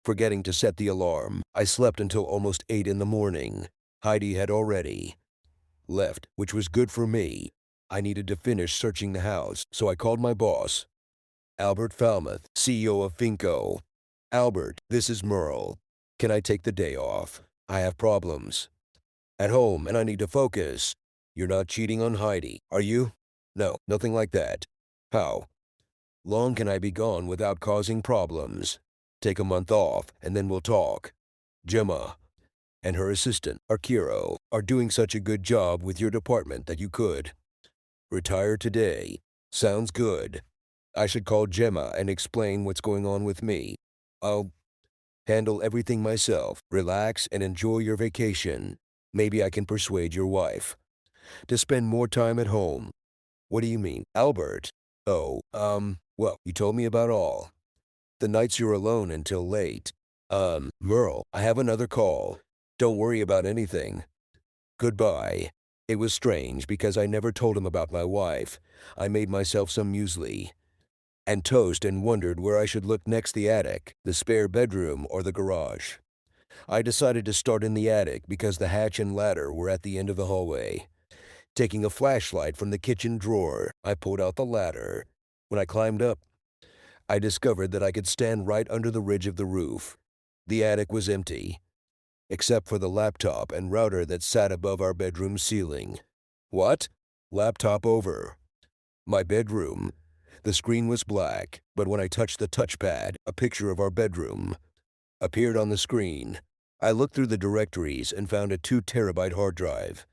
Forgetting to set the alarm, I slept until almost 8 in the morning. Heidi had already left, which was good for me. I needed to finish searching the house, so I called my boss, Albert Falmouth, CEO of Finco. Albert, this is Merle. Can I take the day off? I have problems at home and I need to focus. You're not cheating on Heidi, are you? No, nothing like that. How long can I be gone without causing problems? Take a month off and then we'll talk. Gemma and her assistant, Arkiro, are doing such a good job with your department that you could retire today. Sounds good. I should call Gemma and explain what's going on with me. I'll handle everything myself. Relax and enjoy your vacation. Maybe I can persuade your wife to spend more time at home. What do you mean, Albert? Oh, well, you told me about all the nights you're alone until late. Merle, I have another call. Don't worry about anything. Goodbye. It was strange because I never told him about my wife. I made myself some muesli and toast and wondered where I should look next: the attic, the spare bedroom, or the garage. I decided to start in the attic because the hatch and ladder were at the end of the hallway. Taking a flashlight from the kitchen drawer, I pulled out the ladder. When I climbed up, I discovered that I could stand right under the ridge of the roof. The attic was empty, except for the laptop and router that sat above our bedroom ceiling. What? Laptop over. My bedroom. The screen was black, but when I touched the touchpad, a picture of our bedroom appeared on the screen. I looked through the directories and found a 2 terabyte hard drive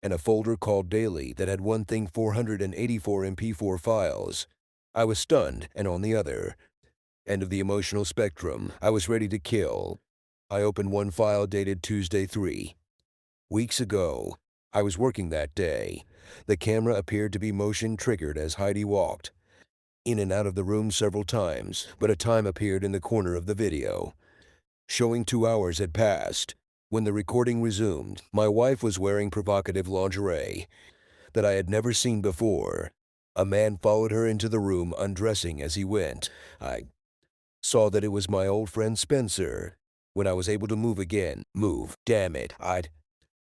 and a folder called Daily that had one thing 484 MP4 files. I was stunned, and on the other end of the emotional spectrum, I was ready to kill. I opened one file dated Tuesday 3 weeks ago. I was working that day. The camera appeared to be motion triggered as Heidi walked in and out of the room several times, but a time appeared in the corner of the video, showing 2 hours had passed. When the recording resumed, my wife was wearing provocative lingerie that I had never seen before. A man followed her into the room, undressing as he went. I saw that it was my old friend Spencer. When I was able to move again, damn it, I'd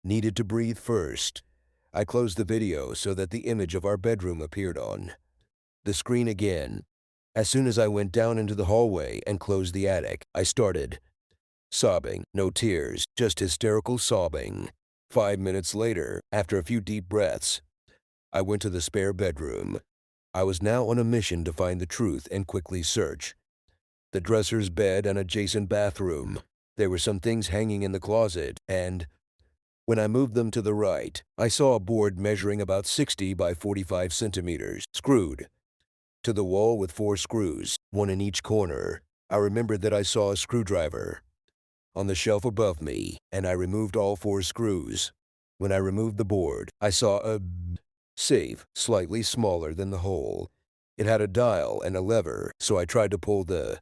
needed to breathe first. I closed the video so that the image of our bedroom appeared on the screen again. As soon as I went down into the hallway and closed the attic, I started sobbing. No tears, just hysterical sobbing. 5 minutes later, after a few deep breaths, I went to the spare bedroom. I was now on a mission to find the truth and quickly search the dresser's, bed, and adjacent bathroom. There were some things hanging in the closet, and when I moved them to the right, I saw a board measuring about 60 by 45 centimeters, screwed to the wall with 4 screws, one in each corner. I remembered that I saw a screwdriver on the shelf above me, and I removed all 4 screws. When I removed the board, I saw a safe, slightly smaller than the hole. It had a dial and a lever, so I tried to pull the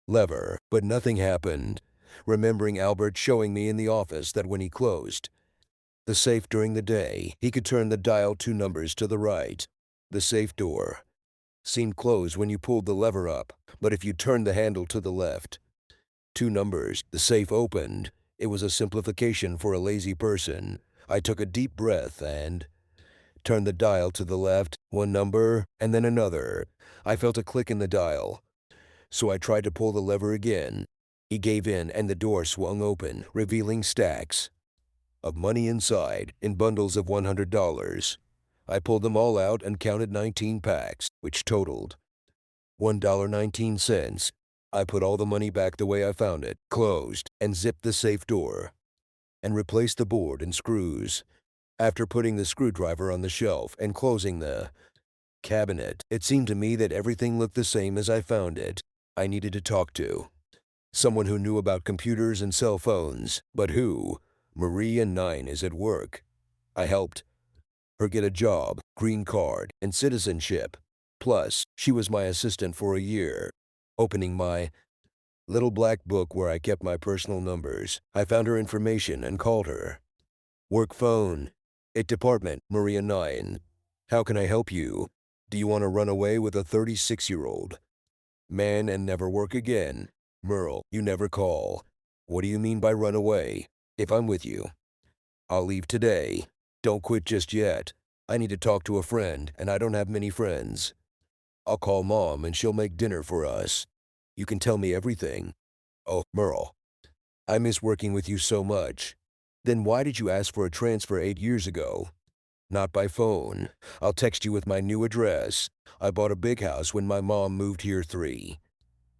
lever, but nothing happened, remembering Albert showing me in the office that when he closed the safe during the day, he could turn the dial 2 numbers to the right. The safe door seemed closed when you pulled the lever up, but if you turned the handle to the left, 2 numbers, the safe opened. It was a simplification for a lazy person. I took a deep breath and turned the dial to the left, 1 number, and then another. I felt a click in the dial, so I tried to pull the lever again. He gave in and the door swung open, revealing stacks of money inside in bundles of $100. I pulled them all out and counted 19 packs, which totaled $1.19. I put all the money back the way I found it, closed, and zipped the safe door, and replaced the board and screws. After putting the screwdriver on the shelf and closing the cabinet, it seemed to me that everything looked the same as I found it. I needed to talk to someone who knew about computers and cell phones, but who? Maria 9 is at work. I helped her get a job, green card, and citizenship. Plus, she was my assistant for a year. Opening my little black book where I kept my personal numbers, I found her information and called her. Work phone. It department, Maria 9. How can I help you? Do you want to run away with a 36-year-old man and never work again? Merle, you never call. What do you mean by run away? If I'm with you, I'll leave today. Don't quit just yet. I need to talk to a friend, and I don't have many friends. I'll call Mom, and she'll make dinner for us. You can tell me everything. Oh, Merle, I miss working with you so much. Then why did you ask for a transfer 8 years ago? Not by phone. I'll text you with my new address. I bought a big house when my mom moved here 3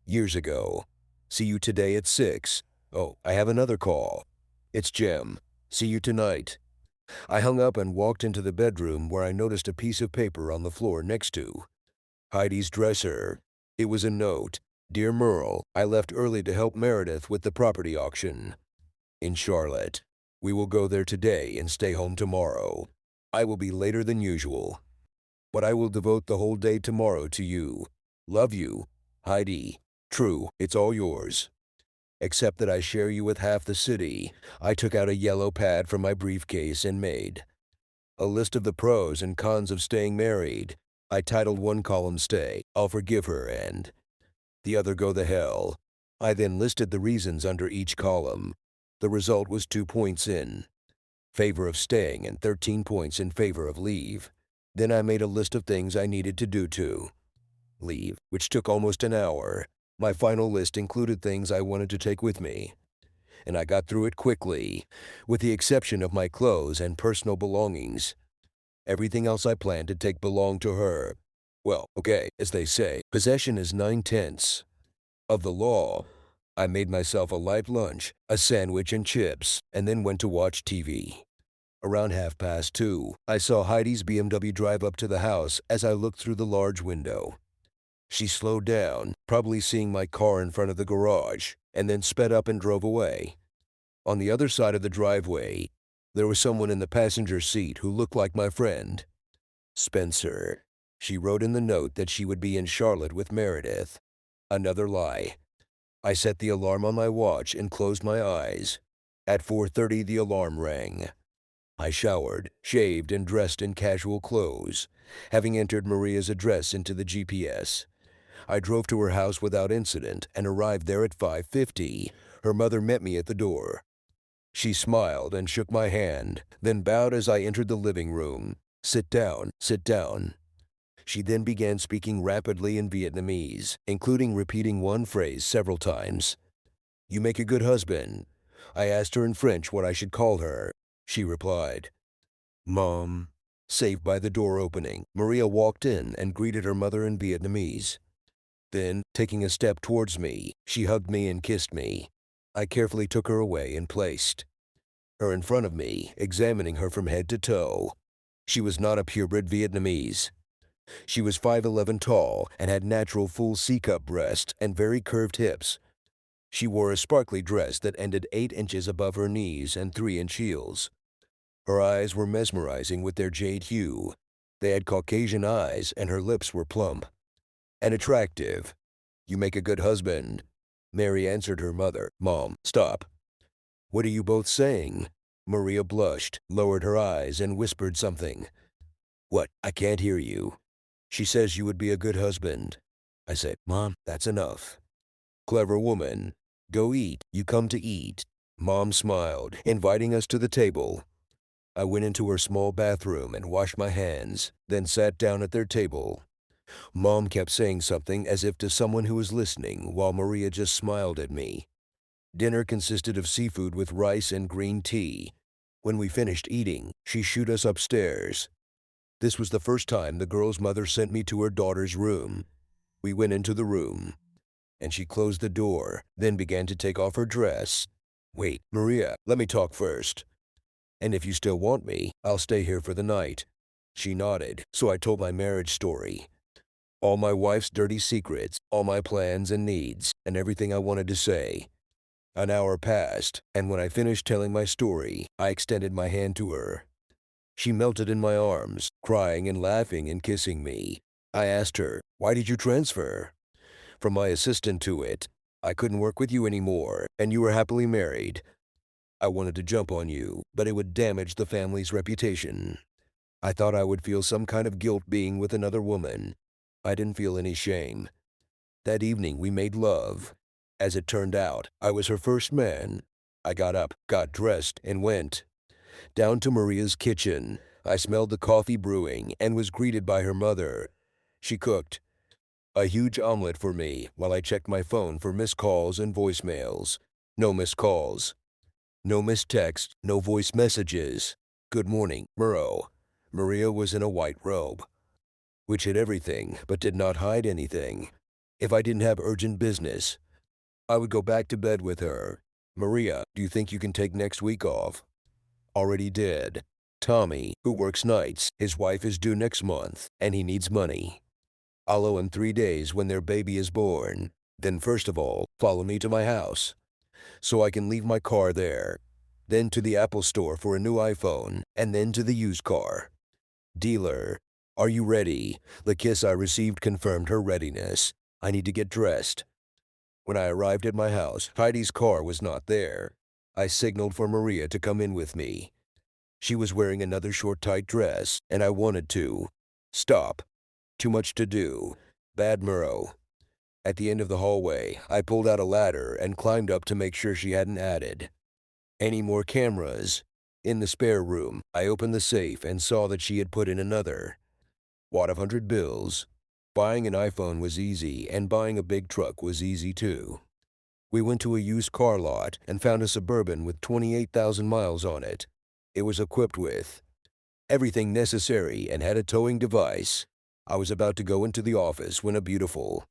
years ago. See you today at 6. Oh, I have another call. It's Jim. See you tonight. I hung up and walked into the bedroom where I noticed a piece of paper on the floor next to Heidi's dresser. It was a note. Dear Merle, I left early to help Meredith with the property auction in Charlotte. We will go there today and stay home tomorrow. I will be later than usual, but I will devote the whole day tomorrow to you. Love you, Heidi. True, it's all yours. Except that I share you with half the city. I took out a yellow pad from my briefcase and made a list of the pros and cons of staying married. I titled one column Stay, I'll forgive her, and the other Go the hell. I then listed the reasons under each column. The result was 2 points in favor of staying and 13 points in favor of leave. Then I made a list of things I needed to do to leave, which took almost an hour. My final list included things I wanted to take with me, and I got through it quickly, with the exception of my clothes and personal belongings. Everything else I planned to take belonged to her. Well, okay, as they say, possession is 9/10 of the law. I made myself a light lunch, a sandwich and chips, and then went to watch TV. Around 2:30, I saw Heidi's BMW drive up to the house as I looked through the large window. She slowed down, probably seeing my car in front of the garage, and then sped up and drove away. On the other side of the driveway, there was someone in the passenger seat who looked like my friend, Spencer. She wrote in the note that she would be in Charlotte with Meredith. Another lie. I set the alarm on my watch and closed my eyes. At 4:30, the alarm rang. I showered, shaved, and dressed in casual clothes, having entered Maria's address into the GPS. I drove to her house without incident and arrived there at 5:50. Her mother met me at the door. She smiled and shook my hand, then bowed as I entered the living room. Sit down, sit down. She then began speaking rapidly in Vietnamese, including repeating one phrase several times. You make a good husband. I asked her in French what I should call her. She replied, Mom. Saved by the door opening, Maria walked in and greeted her mother in Vietnamese. Then, taking a step towards me, she hugged me and kissed me. I carefully took her away and placed her in front of me, examining her from head to toe. She was not a purebred Vietnamese. She was 5'11" tall and had natural full C-cup breasts and very curved hips. She wore a sparkly dress that ended 8 inches above her knees and 3-inch heels. Her eyes were mesmerizing with their jade hue. They had Caucasian eyes and her lips were plump and attractive. You make a good husband. Mary answered her mother. Mom, stop. What are you both saying? Maria blushed, lowered her eyes, and whispered something. What? I can't hear you. She says you would be a good husband. I said, Mom, that's enough. Clever woman. Go eat. You come to eat. Mom smiled, inviting us to the table. I went into her small bathroom and washed my hands, then sat down at their table. Mom kept saying something as if to someone who was listening, while Maria just smiled at me. Dinner consisted of seafood with rice and green tea. When we finished eating, she shooed us upstairs. This was the first time the girl's mother sent me to her daughter's room. We went into the room, and she closed the door, then began to take off her dress. Wait, Maria, let me talk first. And if you still want me, I'll stay here for the night. She nodded, so I told my marriage story. All my wife's dirty secrets, all my plans and needs, and everything I wanted to say. An hour passed, and when I finished telling my story, I extended my hand to her. She melted in my arms, crying and laughing and kissing me. I asked her, why did you transfer? From my assistant to it. I couldn't work with you anymore, and you were happily married. I wanted to jump on you, but it would damage the family's reputation. I thought I would feel some kind of guilt being with another woman. I didn't feel any shame. That evening we made love. As it turned out, I was her first man. I got up, got dressed, and went down to Maria's kitchen. I smelled the coffee brewing and was greeted by her mother. She cooked a huge omelet for me while I checked my phone for missed calls and voicemails. No missed calls, no missed texts, no voice messages. Good morning, Murrow. Maria was in a white robe, which hid everything but did not hide anything. If I didn't have urgent business, I would go back to bed with her. Maria, do you think you can take next week off? Already did. Tommy, who works nights, his wife is due next month, and he needs money. I'll owe him 3 days when their baby is born. Then first of all, follow me to my house, so I can leave my car there. Then to the Apple store for a new iPhone, and then to the used car dealer. Are you ready? The kiss I received confirmed her readiness. I need to get dressed. When I arrived at my house, Heidi's car was not there. I signaled for Maria to come in with me. She was wearing another short, tight dress, and I wanted to stop. Too much to do. Bad Murrow. At the end of the hallway, I pulled out a ladder and climbed up to make sure she hadn't added any more cameras. In the spare room, I opened the safe and saw that she had put in another wad of 100 bills. Buying an iPhone was easy, and buying a big truck was easy too. We went to a used car lot and found a Suburban with 28,000 miles on it. It was equipped with everything necessary and had a towing device. I was about to go into the office when a beautiful,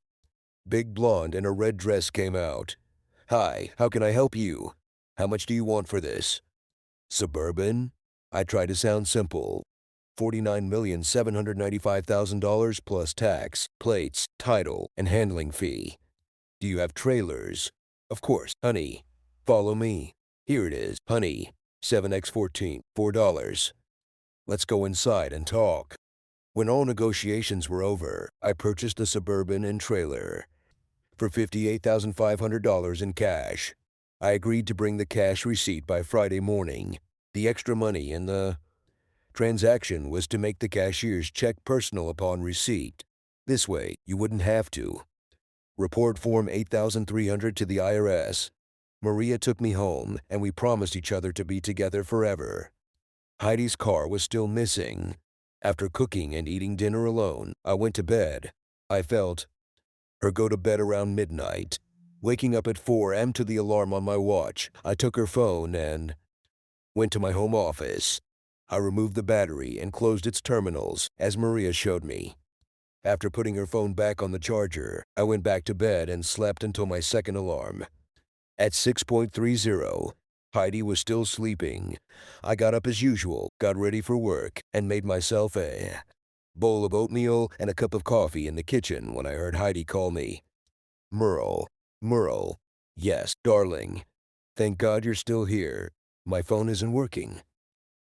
big blonde in a red dress came out. Hi, how can I help you? How much do you want for this? Suburban? I tried to sound simple. $49,795,000 plus tax, plates, title, and handling fee. Do you have trailers? Of course, honey. Follow me. Here it is, honey. 7x14, $4. Let's go inside and talk. When all negotiations were over, I purchased the Suburban and trailer for $58,500 in cash. I agreed to bring the cash receipt by Friday morning. The extra money in the transaction was to make the cashier's check personal upon receipt. This way, you wouldn't have to report Form 8300 to the IRS. Maria took me home, and we promised each other to be together forever. Heidi's car was still missing. After cooking and eating dinner alone, I went to bed. I felt her go to bed around midnight. Waking up at 4 a.m. to the alarm on my watch, I took her phone and went to my home office. I removed the battery and closed its terminals, as Maria showed me. After putting her phone back on the charger, I went back to bed and slept until my second alarm. At 6:30, Heidi was still sleeping. I got up as usual, got ready for work, and made myself a bowl of oatmeal and a cup of coffee in the kitchen when I heard Heidi call me. Merle. Merle. Yes, darling. Thank God you're still here. My phone isn't working.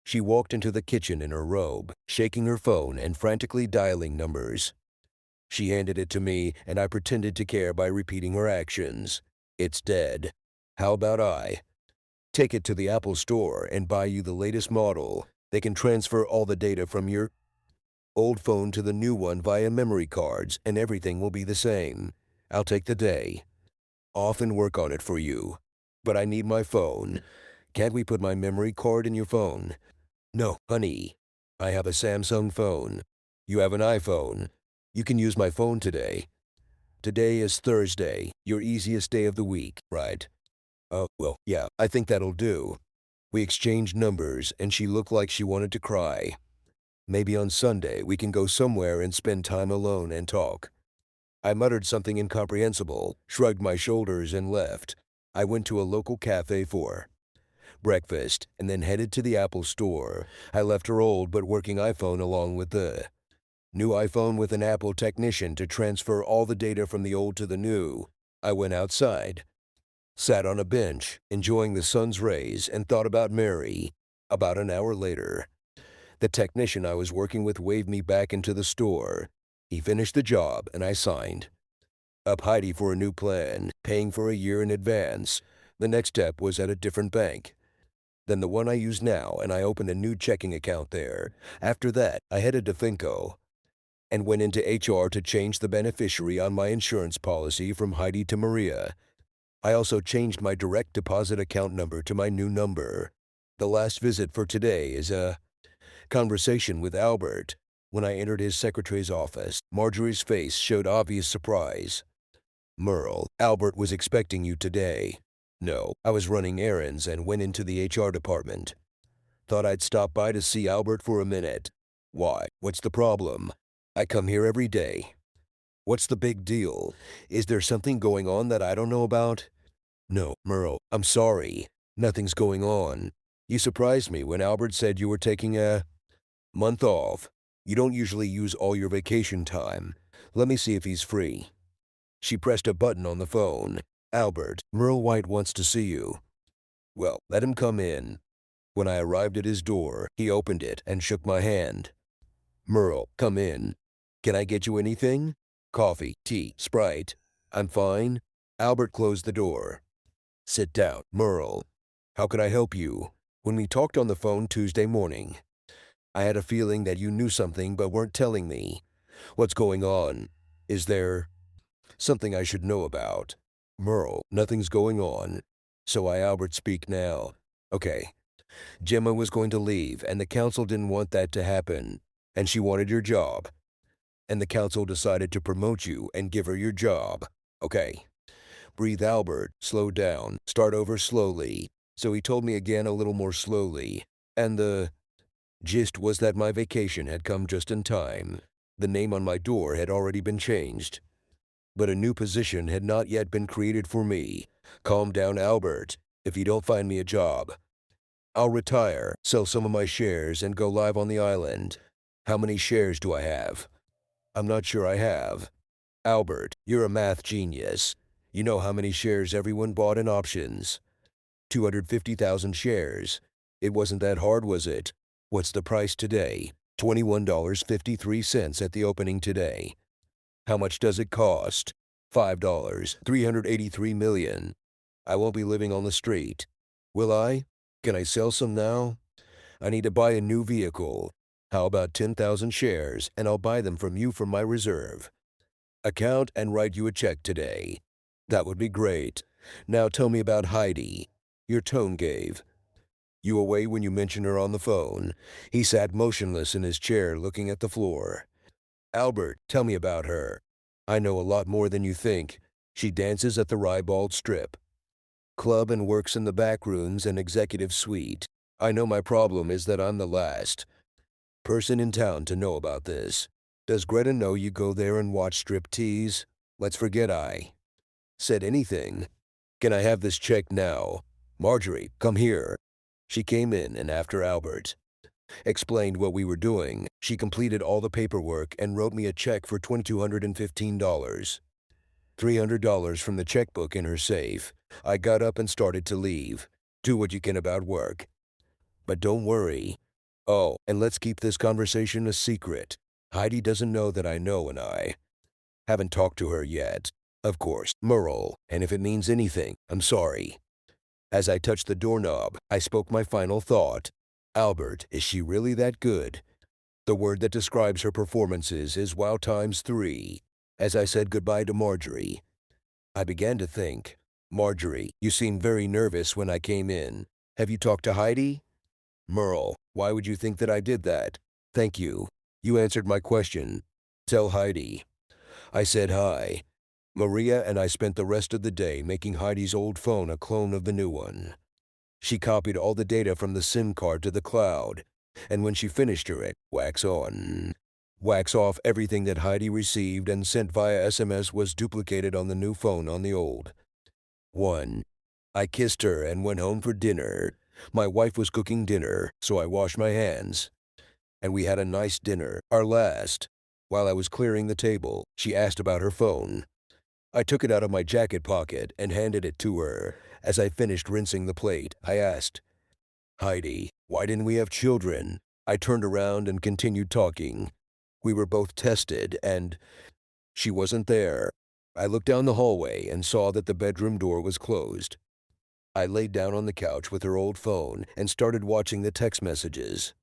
She walked into the kitchen in her robe, shaking her phone and frantically dialing numbers. She handed it to me, and I pretended to care by repeating her actions. It's dead. How about I take it to the Apple store and buy you the latest model? They can transfer all the data from your old phone to the new one via memory cards, and everything will be the same. I'll take the day off and work on it for you. But I need my phone. Can't we put my memory card in your phone? No, honey. I have a Samsung phone. You have an iPhone. You can use my phone today. Today is Thursday, your easiest day of the week, right? Oh, well, yeah, I think that'll do. We exchanged numbers, and she looked like she wanted to cry. Maybe on Sunday we can go somewhere and spend time alone and talk. I muttered something incomprehensible, shrugged my shoulders, and left. I went to a local cafe for breakfast and then headed to the Apple store. I left her old but working iPhone along with the new iPhone with an Apple technician to transfer all the data from the old to the new. I went outside, sat on a bench, enjoying the sun's rays, and thought about Mary. About an hour later, the technician I was working with waved me back into the store. He finished the job, and I signed up Heidi for a new plan, paying for a year in advance. The next step was at a different bank than the one I use now, and I opened a new checking account there. After that, I headed to Finco and went into HR to change the beneficiary on my insurance policy from Heidi to Maria. I also changed my direct deposit account number to my new number. The last visit for today is a conversation with Albert. When I entered his secretary's office, Marjorie's face showed obvious surprise. Merle, Albert was expecting you today. No, I was running errands and went into the HR department. Thought I'd stop by to see Albert for a minute. Why? What's the problem? I come here every day. What's the big deal? Is there something going on that I don't know about? No, Merle, I'm sorry. Nothing's going on. You surprised me when Albert said you were taking a month off. You don't usually use all your vacation time. Let me see if he's free. She pressed a button on the phone. Albert, Merle White wants to see you. Well, let him come in. When I arrived at his door, he opened it and shook my hand. Merle, come in. Can I get you anything? Coffee, tea, Sprite. I'm fine. Albert closed the door. Sit down, Merle. How can I help you? When we talked on the phone Tuesday morning, I had a feeling that you knew something but weren't telling me. What's going on? Is there something I should know about? Merle, nothing's going on. So Albert speak now. Okay. Gemma was going to leave, and the council didn't want that to happen. And she wanted your job. And the council decided to promote you and give her your job. Okay. Breathe, Albert. Slow down. Start over slowly. So he told me again a little more slowly. And the gist was that my vacation had come just in time. The name on my door had already been changed. But a new position had not yet been created for me. Calm down, Albert. If you don't find me a job, I'll retire, sell some of my shares, and go live on the island. How many shares do I have? I'm not sure I have. Albert, you're a math genius. You know how many shares everyone bought in options? 250,000 shares. It wasn't that hard, was it? What's the price today? $21.53 at the opening today. How much does it cost? $5. 383 million. I won't be living on the street. Will I? Can I sell some now? I need to buy a new vehicle. How about 10,000 shares, and I'll buy them from you from my reserve. Account and write you a check today. That would be great. Now tell me about Heidi. Your tone gave you away when you mentioned her on the phone. He sat motionless in his chair looking at the floor. Albert, tell me about her. I know a lot more than you think. She dances at the Ribald Strip Club and works in the back rooms and executive suite. I know my problem is that I'm the last person in town to know about this. Does Greta know you go there and watch strip tease? Let's forget I said anything. Can I have this check now? Marjorie, come here. She came in, and after Albert explained what we were doing, she completed all the paperwork and wrote me a check for $2,215. $300 from the checkbook in her safe. I got up and started to leave. Do what you can about work. But don't worry. Oh, and let's keep this conversation a secret. Heidi doesn't know that I know, and I haven't talked to her yet. Of course, Merle, and if it means anything, I'm sorry. As I touched the doorknob, I spoke my final thought. Albert, is she really that good? The word that describes her performances is wow times 3. As I said goodbye to Marjorie, I began to think. Marjorie, you seemed very nervous when I came in. Have you talked to Heidi? Merle, why would you think that I did that? Thank you. You answered my question. Tell Heidi. I said hi. Maria and I spent the rest of the day making Heidi's old phone a clone of the new one. She copied all the data from the SIM card to the cloud, and when she finished it, wax on, wax off, everything that Heidi received and sent via SMS was duplicated on the new phone on the old one. I kissed her and went home for dinner. My wife was cooking dinner, so I washed my hands. And we had a nice dinner, our last. While I was clearing the table, she asked about her phone. I took it out of my jacket pocket and handed it to her. As I finished rinsing the plate, I asked, Heidi, why didn't we have children? I turned around and continued talking. We were both tested, and she wasn't there. I looked down the hallway and saw that the bedroom door was closed. I laid down on the couch with her old phone and started watching the text messages.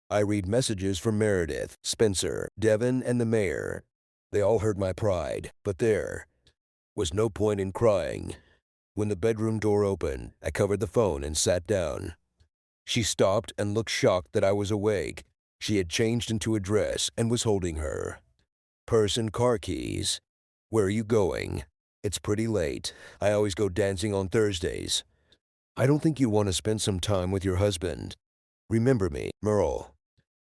I read messages from Meredith, Spencer, Devin, and the mayor. They all hurt my pride, but there was no point in crying. When the bedroom door opened, I covered the phone and sat down. She stopped and looked shocked that I was awake. She had changed into a dress and was holding her purse and car keys. Where are you going? It's pretty late. I always go dancing on Thursdays. I don't think you want to spend some time with your husband. Remember me, Merle.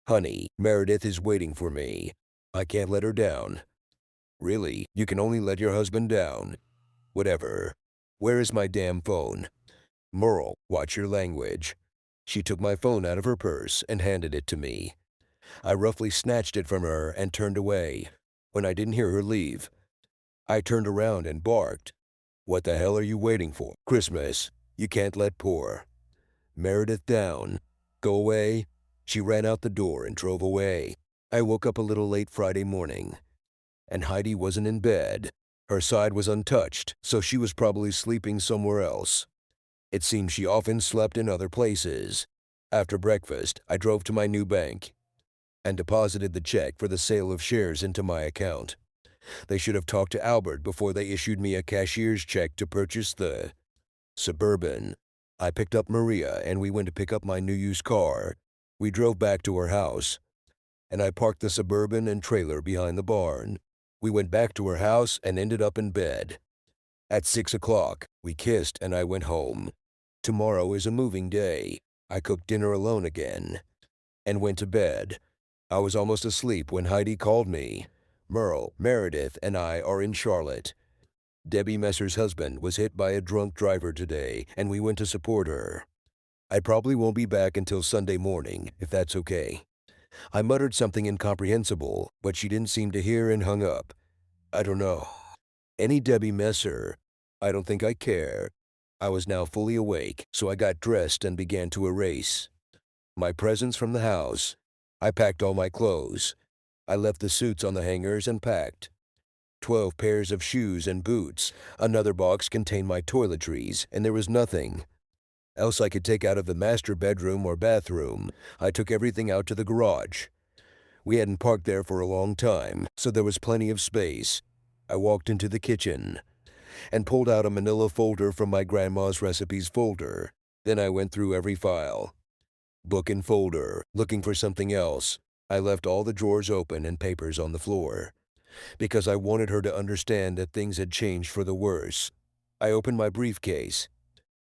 Honey, Meredith is waiting for me. I can't let her down. Really, you can only let your husband down. Whatever. Where is my damn phone? Merle, watch your language. She took my phone out of her purse and handed it to me. I roughly snatched it from her and turned away. When I didn't hear her leave, I turned around and barked. What the hell are you waiting for? Christmas. You can't let poor Meredith down. Go away. She ran out the door and drove away. I woke up a little late Friday morning, and Heidi wasn't in bed. Her side was untouched, so she was probably sleeping somewhere else. It seemed she often slept in other places. After breakfast, I drove to my new bank and deposited the check for the sale of shares into my account. They should have talked to Albert before they issued me a cashier's check to purchase the Suburban. I picked up Maria and we went to pick up my new used car. We drove back to her house, and I parked the Suburban and trailer behind the barn. We went back to her house and ended up in bed. At 6 o'clock, we kissed and I went home. Tomorrow is a moving day. I cooked dinner alone again and went to bed. I was almost asleep when Heidi called me. Merle, Meredith, and I are in Charlotte. Debbie Messer's husband was hit by a drunk driver today, and we went to support her. I probably won't be back until Sunday morning, if that's okay. I muttered something incomprehensible, but she didn't seem to hear and hung up. I don't know. Any Debbie Messer. I don't think I care. I was now fully awake, so I got dressed and began to erase my presents from the house. I packed all my clothes. I left the suits on the hangers and packed 12 pairs of shoes and boots. Another box contained my toiletries, and there was nothing else I could take out of the master bedroom or bathroom. I took everything out to the garage. We hadn't parked there for a long time, so there was plenty of space. I walked into the kitchen and pulled out a manila folder from my grandma's recipes folder. Then I went through every file, book and folder, looking for something else. I left all the drawers open and papers on the floor, because I wanted her to understand that things had changed for the worse. I opened my briefcase,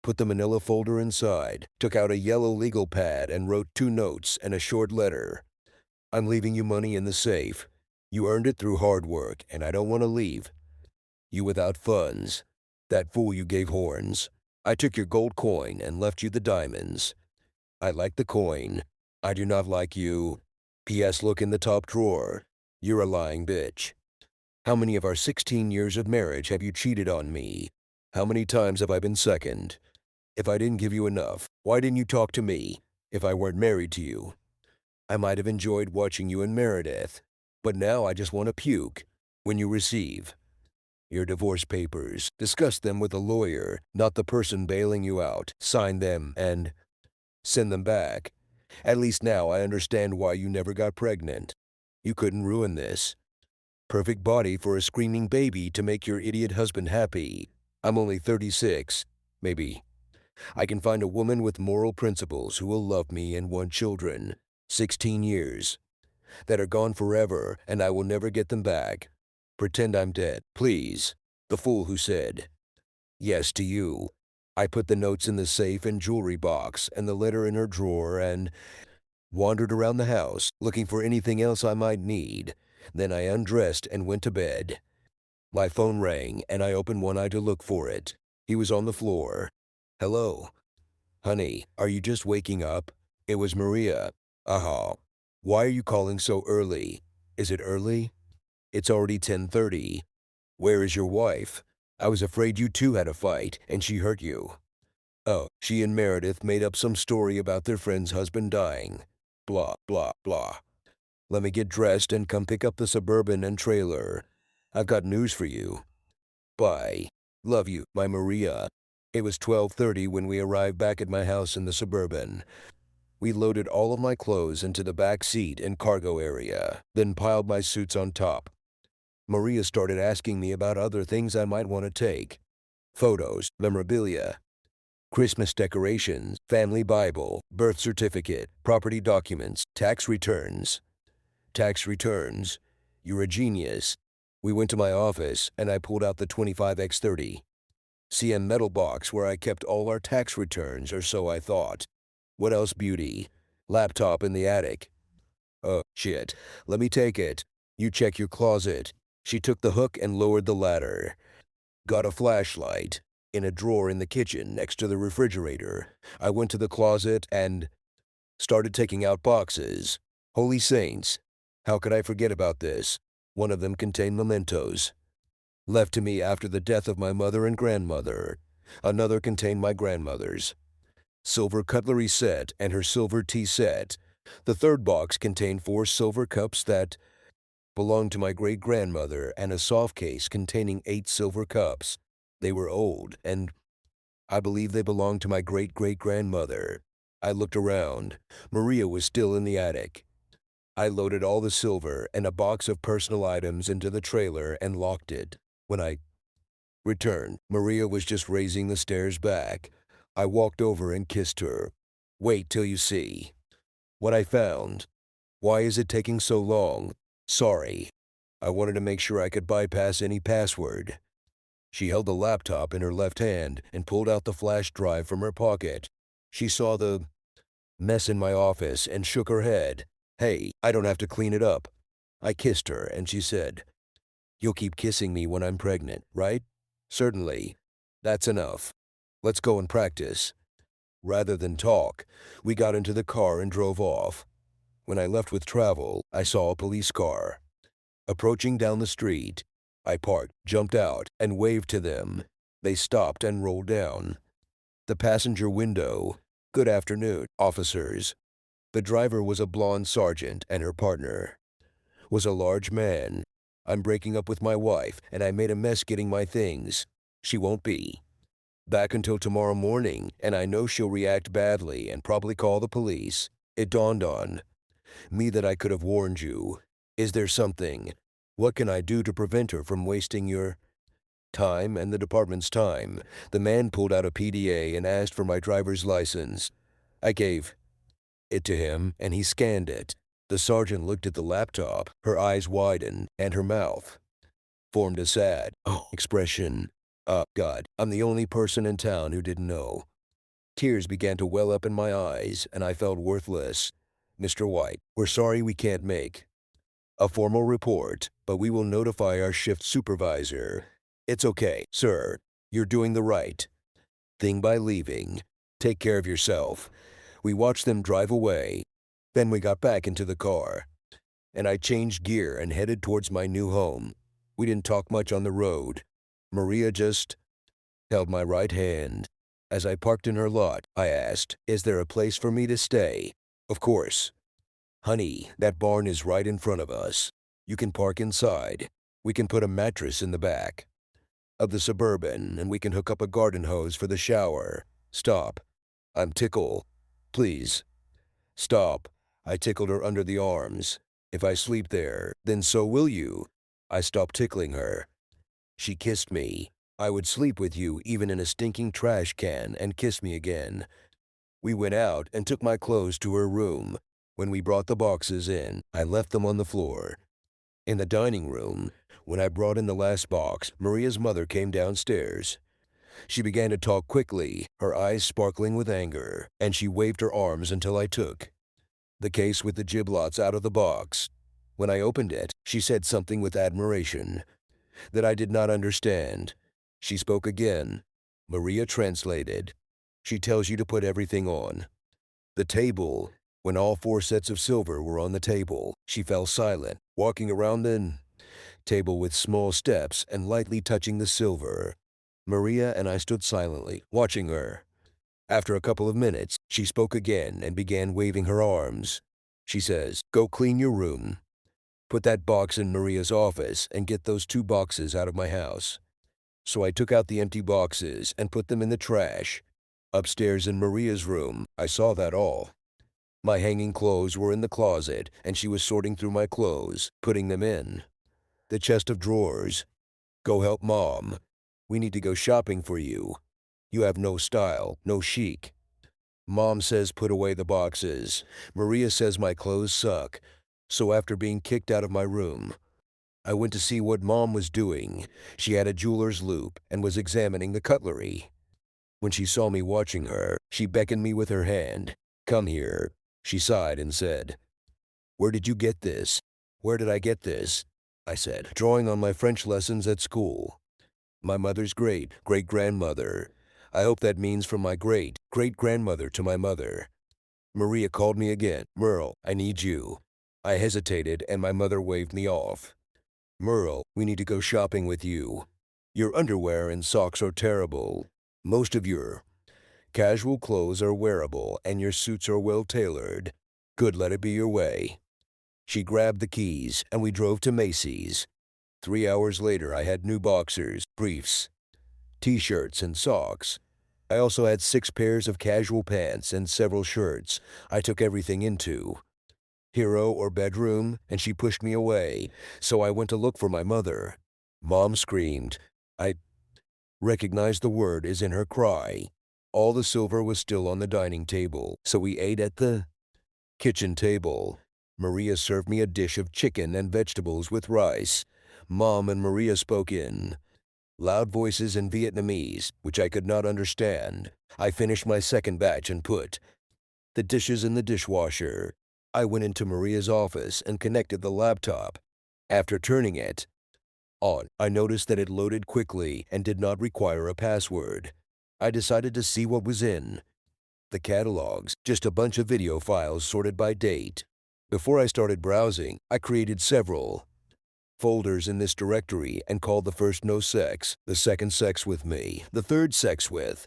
put the manila folder inside, took out a yellow legal pad and wrote 2 notes and a short letter. I'm leaving you money in the safe. You earned it through hard work, and I don't want to leave you without funds. That fool you gave horns. I took your gold coin and left you the diamonds. I like the coin. I do not like you. P.S. Look in the top drawer. You're a lying bitch. How many of our 16 years of marriage have you cheated on me? How many times have I been second? If I didn't give you enough, why didn't you talk to me? If I weren't married to you, I might have enjoyed watching you and Meredith. But now I just want to puke. When you receive your divorce papers, discuss them with a lawyer, not the person bailing you out. Sign them and send them back. At least now I understand why you never got pregnant. You couldn't ruin this perfect body for a screaming baby to make your idiot husband happy. I'm only 36. Maybe I can find a woman with moral principles who will love me and want children. 16 years that are gone forever, and I will never get them back. Pretend I'm dead, please. The fool who said yes to you. I put the notes in the safe and jewelry box and the letter in her drawer and wandered around the house looking for anything else I might need. Then I undressed and went to bed. My phone rang and I opened one eye to look for it. He was on the floor. Hello. Honey, are you just waking up? It was Maria. Aha. Why are you calling so early? Is it early? It's already 10:30. Where is your wife? I was afraid you two had a fight and she hurt you. Oh, she and Meredith made up some story about their friend's husband dying. Blah, blah, blah. Let me get dressed and come pick up the Suburban and trailer. I've got news for you. Bye. Love you, my Maria. It was 12:30 when we arrived back at my house in the Suburban. We loaded all of my clothes into the back seat and cargo area, then piled my suits on top. Maria started asking me about other things I might want to take. photos, memorabilia, Christmas decorations, family Bible, birth certificate, property documents, tax returns. Tax returns. You're a genius. We went to my office and I pulled out the 25x30 CM metal box where I kept all our tax returns, or so I thought. What else, beauty? Laptop in the attic. Oh, shit. Let me take it. You check your closet. She took the hook and lowered the ladder. Got a flashlight. In a drawer in the kitchen next to the refrigerator. I went to the closet and started taking out boxes. Holy saints. How could I forget about this? One of them contained mementos, left to me after the death of my mother and grandmother. Another contained my grandmother's silver cutlery set and her silver tea set. The third box contained 4 silver cups that belonged to my great-grandmother and a soft case containing 8 silver cups. They were old, and I believe they belonged to my great-great-grandmother. I looked around. Maria was still in the attic. I loaded all the silver and a box of personal items into the trailer and locked it. When I returned, Maria was just raising the stairs back. I walked over and kissed her. Wait till you see what I found. Why is it taking so long? Sorry. I wanted to make sure I could bypass any password. She held the laptop in her left hand and pulled out the flash drive from her pocket. She saw the mess in my office and shook her head. Hey, I don't have to clean it up. I kissed her and she said, "You'll keep kissing me when I'm pregnant, right?" "Certainly. That's enough. Let's go and practice." Rather than talk, we got into the car and drove off. When I left with travel, I saw a police car approaching down the street. I parked, jumped out, and waved to them. They stopped and rolled down the passenger window. "Good afternoon, officers." The driver was a blonde sergeant and her partner was a large man. "I'm breaking up with my wife and I made a mess getting my things. She won't be back until tomorrow morning, and I know she'll react badly and probably call the police." It dawned on me that I could have warned you. Is there something? What can I do to prevent her from wasting your time and the department's time? The man pulled out a PDA and asked for my driver's license. I gave it to him and he scanned it. The sergeant looked at the laptop. Her eyes widened and her mouth formed a sad expression. God, I'm the only person in town who didn't know. Tears began to well up in my eyes, and I felt worthless. "Mr. White, we're sorry we can't make a formal report, but we will notify our shift supervisor." "It's okay, sir. You're doing the right thing by leaving. Take care of yourself." We watched them drive away. Then we got back into the car, and I changed gear and headed towards my new home. We didn't talk much on the road. Maria just held my right hand. As I parked in her lot, I asked, "Is there a place for me to stay?" "Of course. Honey, that barn is right in front of us. You can park inside. We can put a mattress in the back of the Suburban, and we can hook up a garden hose for the shower." "Stop. I'm tickled. Please. Stop." I tickled her under the arms. "If I sleep there, then so will you." I stopped tickling her. She kissed me. "I would sleep with you even in a stinking trash can and kiss me again." We went out and took my clothes to her room. When we brought the boxes in, I left them on the floor. In the dining room, when I brought in the last box, Maria's mother came downstairs. She began to talk quickly, her eyes sparkling with anger, and she waved her arms until I took the case with the giblots out of the box. When I opened it, she said something with admiration that I did not understand. She spoke again. Maria translated. "She tells you to put everything on the table." When all 4 sets of silver were on the table, she fell silent, walking around the table with small steps and lightly touching the silver. Maria and I stood silently, watching her. After a couple of minutes, she spoke again and began waving her arms. She says, "Go clean your room. Put that box in Maria's office and get those 2 boxes out of my house." So I took out the empty boxes and put them in the trash. Upstairs in Maria's room, I saw that all. My hanging clothes were in the closet, and she was sorting through my clothes, putting them in the chest of drawers. "Go help Mom." We need to go shopping for you. You have no style, no chic. Mom says put away the boxes. Maria says my clothes suck. So after being kicked out of my room, I went to see what Mom was doing. She had a jeweler's loupe and was examining the cutlery. When she saw me watching her, she beckoned me with her hand. Come here. She sighed and said, Where did you get this? Where did I get this? I said, drawing on my French lessons at school. My mother's great-great-grandmother. I hope that means from my great-great-grandmother to my mother. Maria called me again. Merle, I need you. I hesitated and my mother waved me off. Merle, we need to go shopping with you. Your underwear and socks are terrible. Most of your casual clothes are wearable and your suits are well tailored. Good, let it be your way. She grabbed the keys and we drove to Macy's. 3 hours later, I had new boxers, briefs, t-shirts, and socks. I also had 6 pairs of casual pants and several shirts. I took everything into hero or bedroom, and she pushed me away, so I went to look for my mother. Mom screamed. I recognized the word is in her cry. All the silver was still on the dining table, so we ate at the kitchen table. Maria served me a dish of chicken and vegetables with rice. Mom and Maria spoke in loud voices in Vietnamese, which I could not understand. I finished my second batch and put the dishes in the dishwasher. I went into Maria's office and connected the laptop. After turning it on, I noticed that it loaded quickly and did not require a password. I decided to see what was in the catalogs, just a bunch of video files sorted by date. Before I started browsing, I created several folders in this directory and called the first no sex, the second sex with me, the third sex with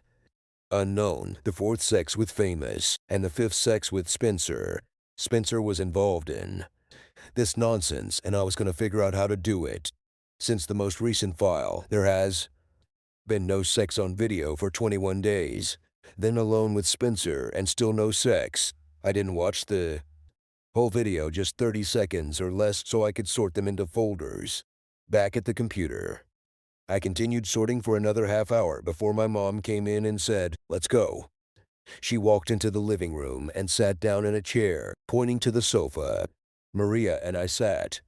unknown, the fourth sex with famous, and the fifth sex with Spencer. Spencer was involved in this nonsense and I was going to figure out how to do it. Since the most recent file, there has been no sex on video for 21 days. Then alone with Spencer and still no sex. I didn't watch the whole video, just 30 seconds or less so I could sort them into folders. Back at the computer, I continued sorting for another half hour before my mom came in and said, let's go. She walked into the living room and sat down in a chair, pointing to the sofa. Maria and I sat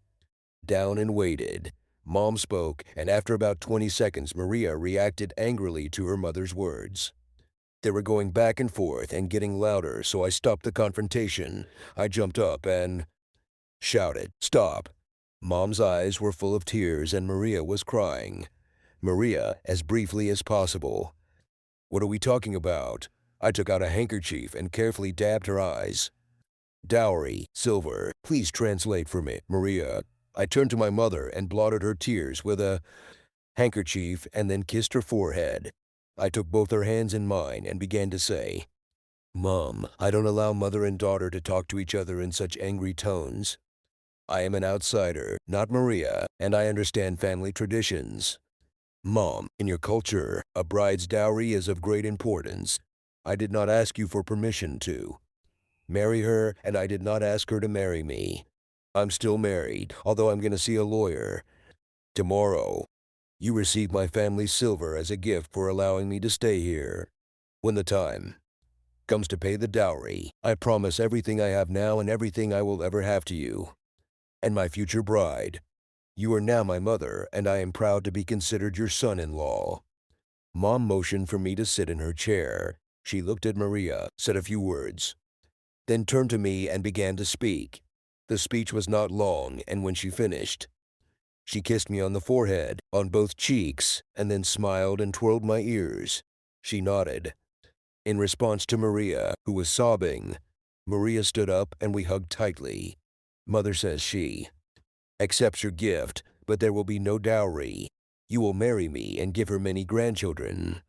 down and waited. Mom spoke, and after about 20 seconds, Maria reacted angrily to her mother's words. They were going back and forth and getting louder, so I stopped the confrontation. I jumped up and shouted, "Stop!" Mom's eyes were full of tears and Maria was crying. Maria, as briefly as possible. What are we talking about? I took out a handkerchief and carefully dabbed her eyes. Dowry, silver, please translate for me, Maria. I turned to my mother and blotted her tears with a handkerchief and then kissed her forehead. I took both her hands in mine and began to say, Mom, I don't allow mother and daughter to talk to each other in such angry tones. I am an outsider, not Maria, and I understand family traditions. Mom, in your culture, a bride's dowry is of great importance. I did not ask you for permission to marry her, and I did not ask her to marry me. I'm still married, although I'm going to see a lawyer tomorrow. You receive my family's silver as a gift for allowing me to stay here. When the time comes to pay the dowry, I promise everything I have now and everything I will ever have to you and my future bride. You are now my mother, and I am proud to be considered your son-in-law. Mom motioned for me to sit in her chair. She looked at Maria, said a few words, then turned to me and began to speak. The speech was not long, and when she finished, she kissed me on the forehead, on both cheeks, and then smiled and twirled my ears. She nodded. In response to Maria, who was sobbing, Maria stood up and we hugged tightly. Mother says she accepts your gift, but there will be no dowry. You will marry me and give her many grandchildren.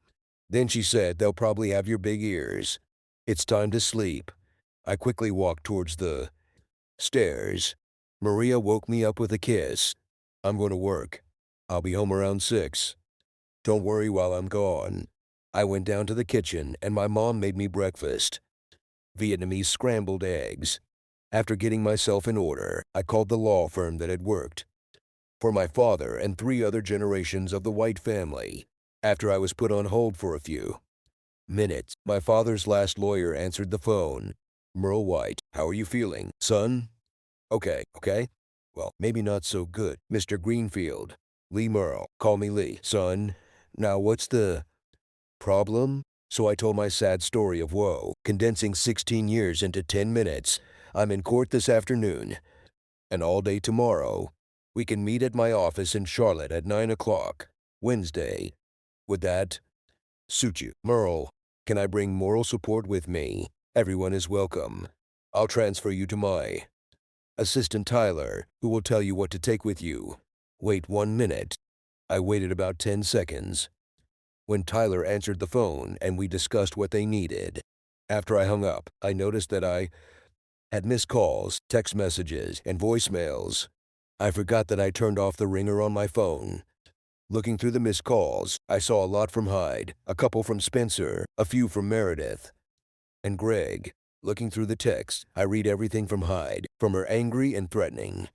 Then she said they'll probably have your big ears. It's time to sleep. I quickly walked towards the stairs. Maria woke me up with a kiss. I'm going to work. I'll be home around 6. Don't worry while I'm gone. I went down to the kitchen and my mom made me breakfast. Vietnamese scrambled eggs. After getting myself in order, I called the law firm that had worked for my father and 3 other generations of the White family. After I was put on hold for a few minutes, my father's last lawyer answered the phone. Merle White, how are you feeling, son? Okay. Well, maybe not so good, Mr. Greenfield. Lee Merle, call me Lee, son. Now what's the problem? So I told my sad story of woe, condensing 16 years into 10 minutes. I'm in court this afternoon, and all day tomorrow. We can meet at my office in Charlotte at 9 o'clock, Wednesday. Would that suit you? Merle, can I bring moral support with me? Everyone is welcome. I'll transfer you to my assistant Tyler, who will tell you what to take with you. Wait 1 minute. I waited about 10 seconds. When Tyler answered the phone and we discussed what they needed. After I hung up, I noticed that I had missed calls, text messages, and voicemails. I forgot that I turned off the ringer on my phone. Looking through the missed calls, I saw a lot from Hyde, a couple from Spencer, a few from Meredith, and Greg. Looking through the texts, I read everything from Hyde, from her angry and threatening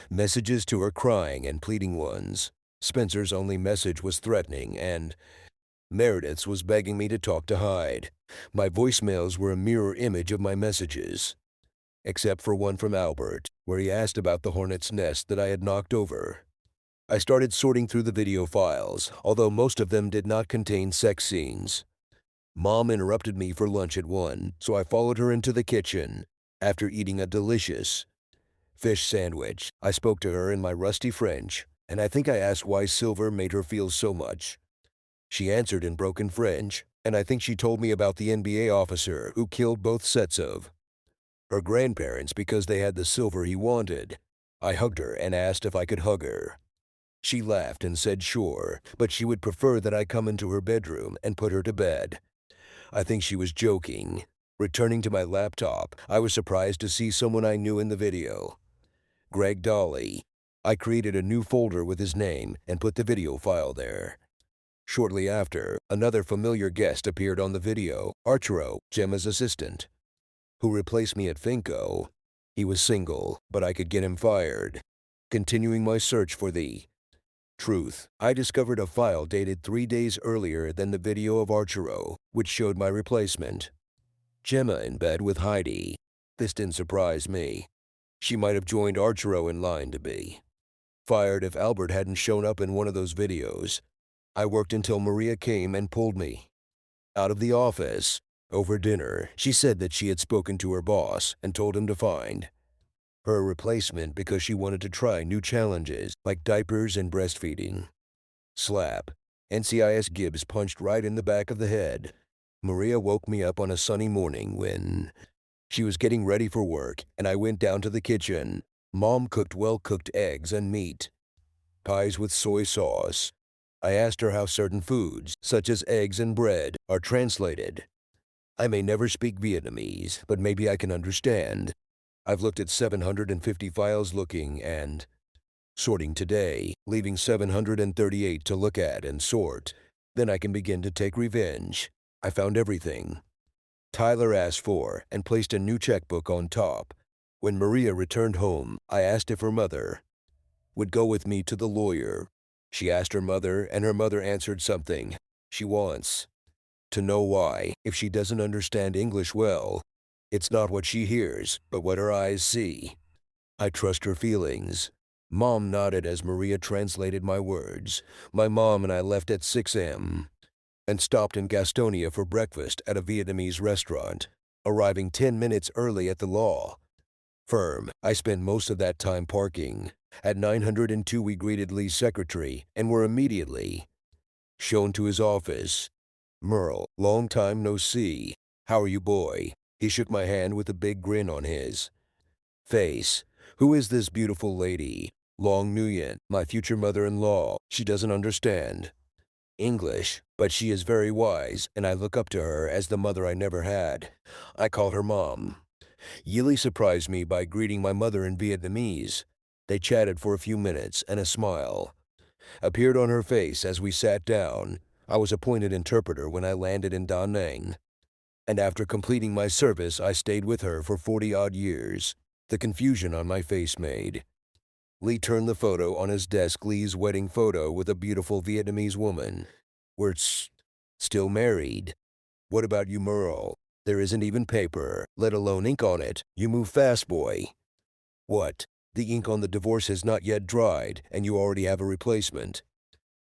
messages to her crying and pleading ones. Spencer's only message was threatening, and Meredith's was begging me to talk to Hyde. My voicemails were a mirror image of my messages, except for one from Albert, where he asked about the hornet's nest that I had knocked over. I started sorting through the video files, although most of them did not contain sex scenes. Mom interrupted me for lunch at 1, so I followed her into the kitchen. After eating a delicious fish sandwich, I spoke to her in my rusty French, and I think I asked why silver made her feel so much. She answered in broken French, and I think she told me about the NBA officer who killed both sets of her grandparents because they had the silver he wanted. I hugged her and asked if I could hug her. She laughed and said sure, but she would prefer that I come into her bedroom and put her to bed. I think she was joking. Returning to my laptop, I was surprised to see someone I knew in the video. Greg Dolly. I created a new folder with his name and put the video file there. Shortly after, another familiar guest appeared on the video, Archero, Gemma's assistant, who replaced me at Finco. He was single, but I could get him fired. Continuing my search for the truth, I discovered a file dated 3 days earlier than the video of Archero, which showed my replacement, Gemma, in bed with Heidi. This didn't surprise me. She might have joined Archero in line to be fired if Albert hadn't shown up in one of those videos. I worked until Maria came and pulled me out of the office. Over dinner, she said that she had spoken to her boss and told him to find her a replacement because she wanted to try new challenges like diapers and breastfeeding. Slap. NCIS Gibbs punched right in the back of the head. Maria woke me up on a sunny morning when she was getting ready for work, and I went down to the kitchen. Mom cooked well-cooked eggs and meat pies with soy sauce. I asked her how certain foods, such as eggs and bread, are translated. I may never speak Vietnamese, but maybe I can understand. I've looked at 750 files looking and sorting today, leaving 738 to look at and sort. Then I can begin to take revenge. I found everything Tyler asked for and placed a new checkbook on top. When Maria returned home, I asked if her mother would go with me to the lawyer. She asked her mother, and her mother answered something. She wants to know why, if she doesn't understand English well. It's not what she hears, but what her eyes see. I trust her feelings. Mom nodded as Maria translated my words. My mom and I left at 6 a.m. and stopped in Gastonia for breakfast at a Vietnamese restaurant, arriving 10 minutes early at the law firm. I spent most of that time parking. At 902 we greeted Lee's secretary and were immediately shown to his office. Merle, long time no see. How are you, boy? He shook my hand with a big grin on his face. Who is this beautiful lady? Long Nguyen, my future mother-in-law. She doesn't understand English, but she is very wise, and I look up to her as the mother I never had. I call her Mom. Yili surprised me by greeting my mother in Vietnamese. They chatted for a few minutes, and a smile appeared on her face as we sat down. I was appointed interpreter when I landed in Da Nang, and after completing my service, I stayed with her for 40-odd years. The confusion on my face made Lee turned the photo on his desk, Lee's wedding photo with a beautiful Vietnamese woman We're still married. What about you, Merle? There isn't even paper, let alone ink on it. You move fast, boy. What? The ink on the divorce has not yet dried, and you already have a replacement.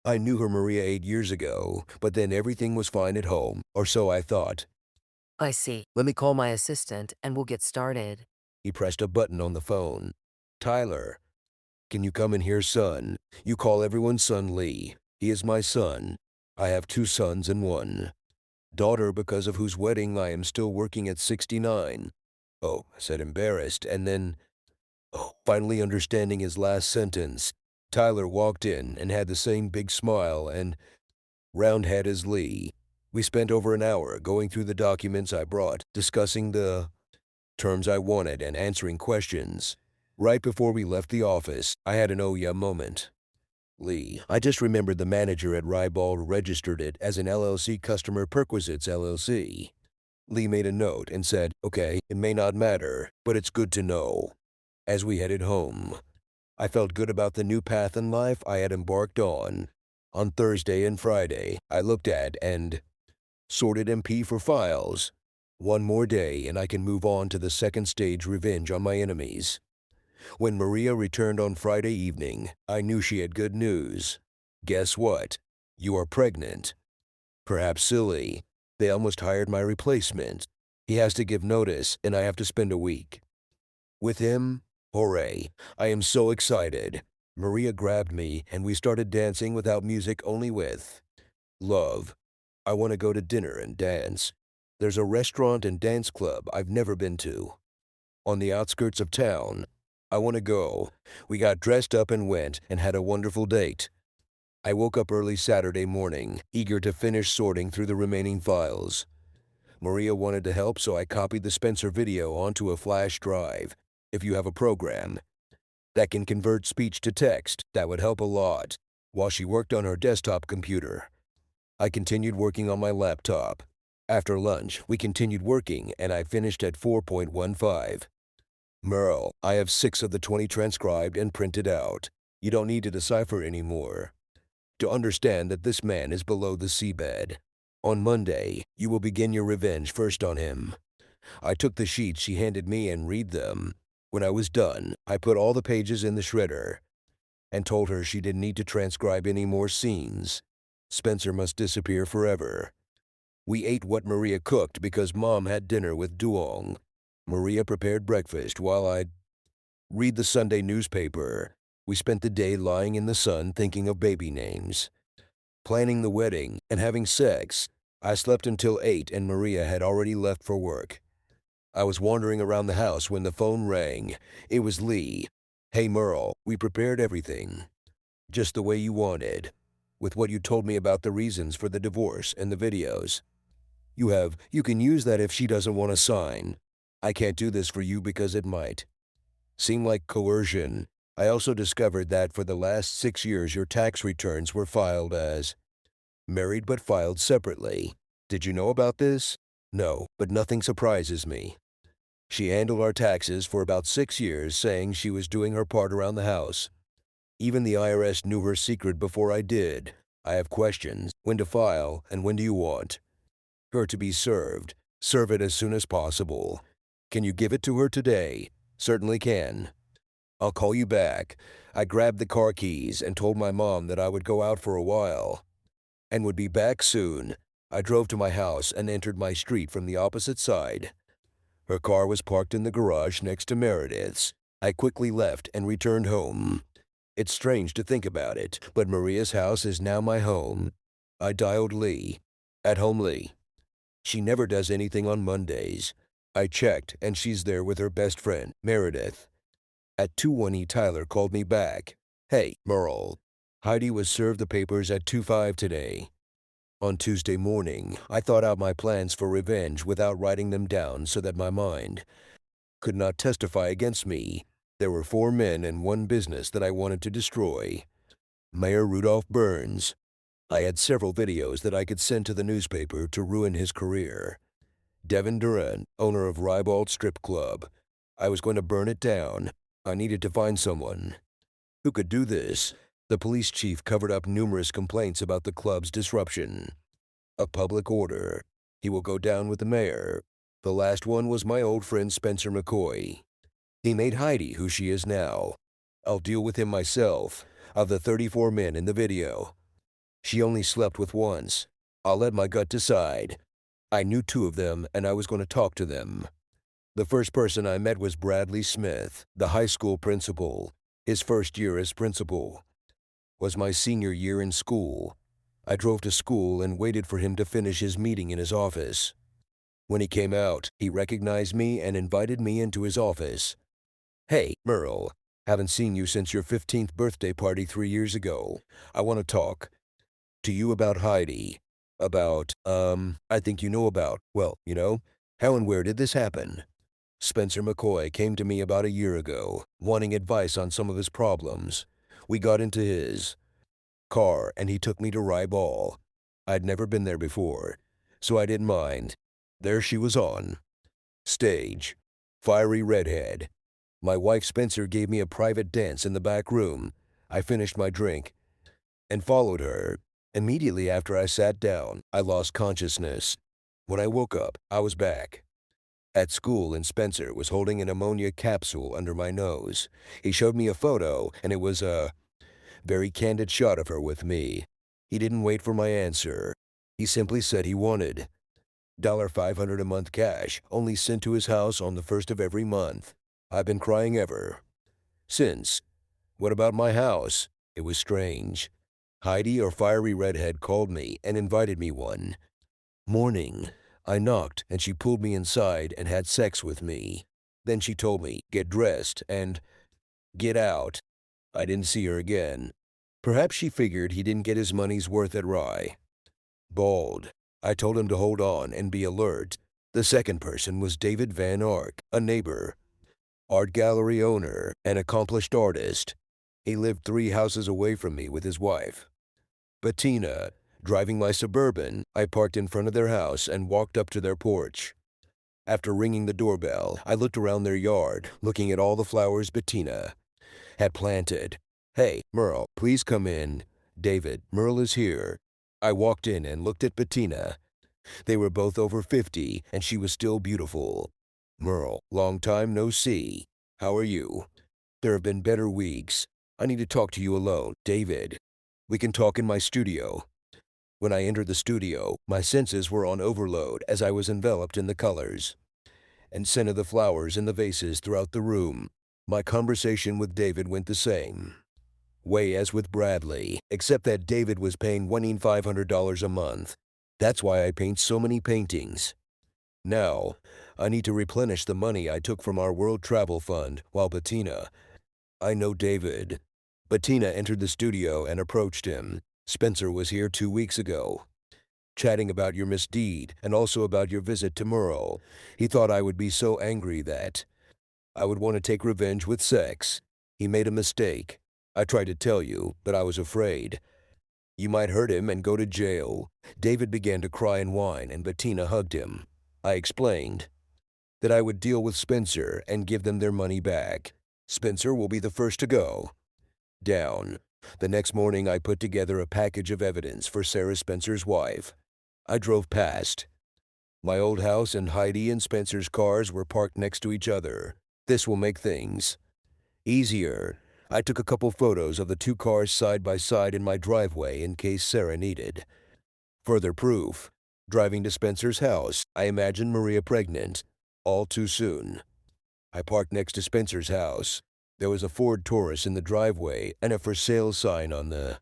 I knew her Maria 8 years ago, but then everything was fine at home, or so I thought. I see. Let me call my assistant and we'll get started. He pressed a button on the phone. Tyler, can you come in here, son? You call everyone son Lee. He is my son. I have 2 sons and 1 daughter because of whose wedding I am still working at 69. Oh, I said embarrassed, and then, finally understanding his last sentence, Tyler walked in and had the same big smile and round head as Lee. We spent over an hour going through the documents I brought, discussing the terms I wanted and answering questions. Right before we left the office, I had an oh yeah moment. Lee, I just remembered the manager at Rybald registered it as an LLC customer Perquisites LLC. Lee made a note and said, okay, it may not matter, but it's good to know. As we headed home, I felt good about the new path in life I had embarked on. On Thursday and Friday, I looked at and sorted MP for files. One more day and I can move on to the second stage revenge on my enemies. When Maria returned on Friday evening, I knew she had good news. Guess what? You are pregnant. Perhaps silly. They almost hired my replacement. He has to give notice and I have to spend a week with him. Hooray. I am so excited. Maria grabbed me and we started dancing without music, only with love. I want to go to dinner and dance. There's a restaurant and dance club I've never been to on the outskirts of town. I want to go. We got dressed up and went and had a wonderful date. I woke up early Saturday morning, eager to finish sorting through the remaining files. Maria wanted to help, so I copied the Spencer video onto a flash drive. If you have a program that can convert speech to text, that would help a lot. While she worked on her desktop computer, I continued working on my laptop. After lunch, we continued working and I finished at 4.15. Merle, I have 6 of the 20 transcribed and printed out. You don't need to decipher anymore to understand that this man is below the seabed. On Monday, you will begin your revenge first on him. I took the sheets she handed me and read them. When I was done, I put all the pages in the shredder and told her she didn't need to transcribe any more scenes. Spencer must disappear forever. We ate what Maria cooked because Mom had dinner with Duong. Maria prepared breakfast while I'd read the Sunday newspaper. We spent the day lying in the sun thinking of baby names, planning the wedding, and having sex. I slept until 8 and Maria had already left for work. I was wandering around the house when the phone rang. It was Lee. Hey Merle, we prepared everything, just the way you wanted, with what you told me about the reasons for the divorce and the videos. You can use that if she doesn't want to sign. I can't do this for you because it might seem like coercion. I also discovered that for the last 6 years your tax returns were filed as married but filed separately. Did you know about this? No, but nothing surprises me. She handled our taxes for about 6 years, saying she was doing her part around the house. Even the IRS knew her secret before I did. I have questions. When to file, and when do you want her to be served? Serve it as soon as possible. Can you give it to her today? Certainly can. I'll call you back. I grabbed the car keys and told my mom that I would go out for a while and would be back soon. I drove to my house and entered my street from the opposite side. Her car was parked in the garage next to Meredith's. I quickly left and returned home. It's strange to think about it, but Maria's house is now my home. I dialed Lee. At home, Lee. She never does anything on Mondays. I checked, and she's there with her best friend, Meredith. At 2:20, Tyler called me back. Hey, Merle. Heidi was served the papers at 2:05 today. On Tuesday morning, I thought out my plans for revenge without writing them down so that my mind could not testify against me. There were 4 men and 1 business that I wanted to destroy. Mayor Rudolph Burns. I had several videos that I could send to the newspaper to ruin his career. Devin Durant, owner of Rybald Strip Club. I was going to burn it down. I needed to find someone who could do this. The police chief covered up numerous complaints about the club's disruption. A public order. He will go down with the mayor. The last one was my old friend Spencer McCoy. He made Heidi who she is now. I'll deal with him myself. Of the 34 men in the video, she only slept with once. I'll let my gut decide. I knew 2 of them, and I was going to talk to them. The first person I met was Bradley Smith, the high school principal. His first year as principal was my senior year in school. I drove to school and waited for him to finish his meeting in his office. When he came out, he recognized me and invited me into his office. "Hey, Merle, haven't seen you since your 15th birthday party 3 years ago. I want to talk to you about Heidi. About, I think you know about, well, how and where did this happen?" Spencer McCoy came to me about a year ago, wanting advice on some of his problems. We got into his car and he took me to Rye Ball. I'd never been there before, so I didn't mind. There she was on stage, fiery redhead. My wife Spencer gave me a private dance in the back room. I finished my drink and followed her. Immediately after I sat down, I lost consciousness. When I woke up, I was back at school and Spencer was holding an ammonia capsule under my nose. He showed me a photo and it was a very candid shot of her with me. He didn't wait for my answer. He simply said he wanted $500 a month cash, only sent to his house on the first of every month. I've been crying ever since. What about my house? It was strange. Heidi or Fiery Redhead called me and invited me one morning. I knocked and she pulled me inside and had sex with me. Then she told me, "Get dressed and get out." I didn't see her again. Perhaps she figured he didn't get his money's worth at Rye. Bald. I told him to hold on and be alert. The second person was David Van Ark, a neighbor, art gallery owner, an accomplished artist. He lived 3 houses away from me with his wife, Bettina. Driving my Suburban, I parked in front of their house and walked up to their porch. After ringing the doorbell, I looked around their yard, looking at all the flowers Bettina had planted. "Hey, Merle, please come in." "David, Merle is here." I walked in and looked at Bettina. They were both over 50, and she was still beautiful. "Merle, long time no see. How are you?" "There have been better weeks. I need to talk to you alone." "David, we can talk in my studio." When I entered the studio, my senses were on overload as I was enveloped in the colors and scent of the flowers in the vases throughout the room. My conversation with David went the same way as with Bradley, except that David was paying $1,500 a month. That's why I paint so many paintings. Now, I need to replenish the money I took from our World Travel Fund, while Bettina. I know David. Bettina entered the studio and approached him. "Spencer was here 2 weeks ago, chatting about your misdeed and also about your visit to Merle. He thought I would be so angry that I would want to take revenge with sex. He made a mistake. I tried to tell you, but I was afraid you might hurt him and go to jail." David began to cry and whine, and Bettina hugged him. I explained that I would deal with Spencer and give them their money back. "Spencer will be the first to go down." The next morning, I put together a package of evidence for Sarah Spencer's wife. I drove past my old house and Heidi and Spencer's cars were parked next to each other. This will make things easier. I took a couple photos of the 2 cars side by side in my driveway in case Sarah needed further proof. Driving to Spencer's house, I imagined Maria pregnant. All too soon. I parked next to Spencer's house. There was a Ford Taurus in the driveway and a for sale sign on the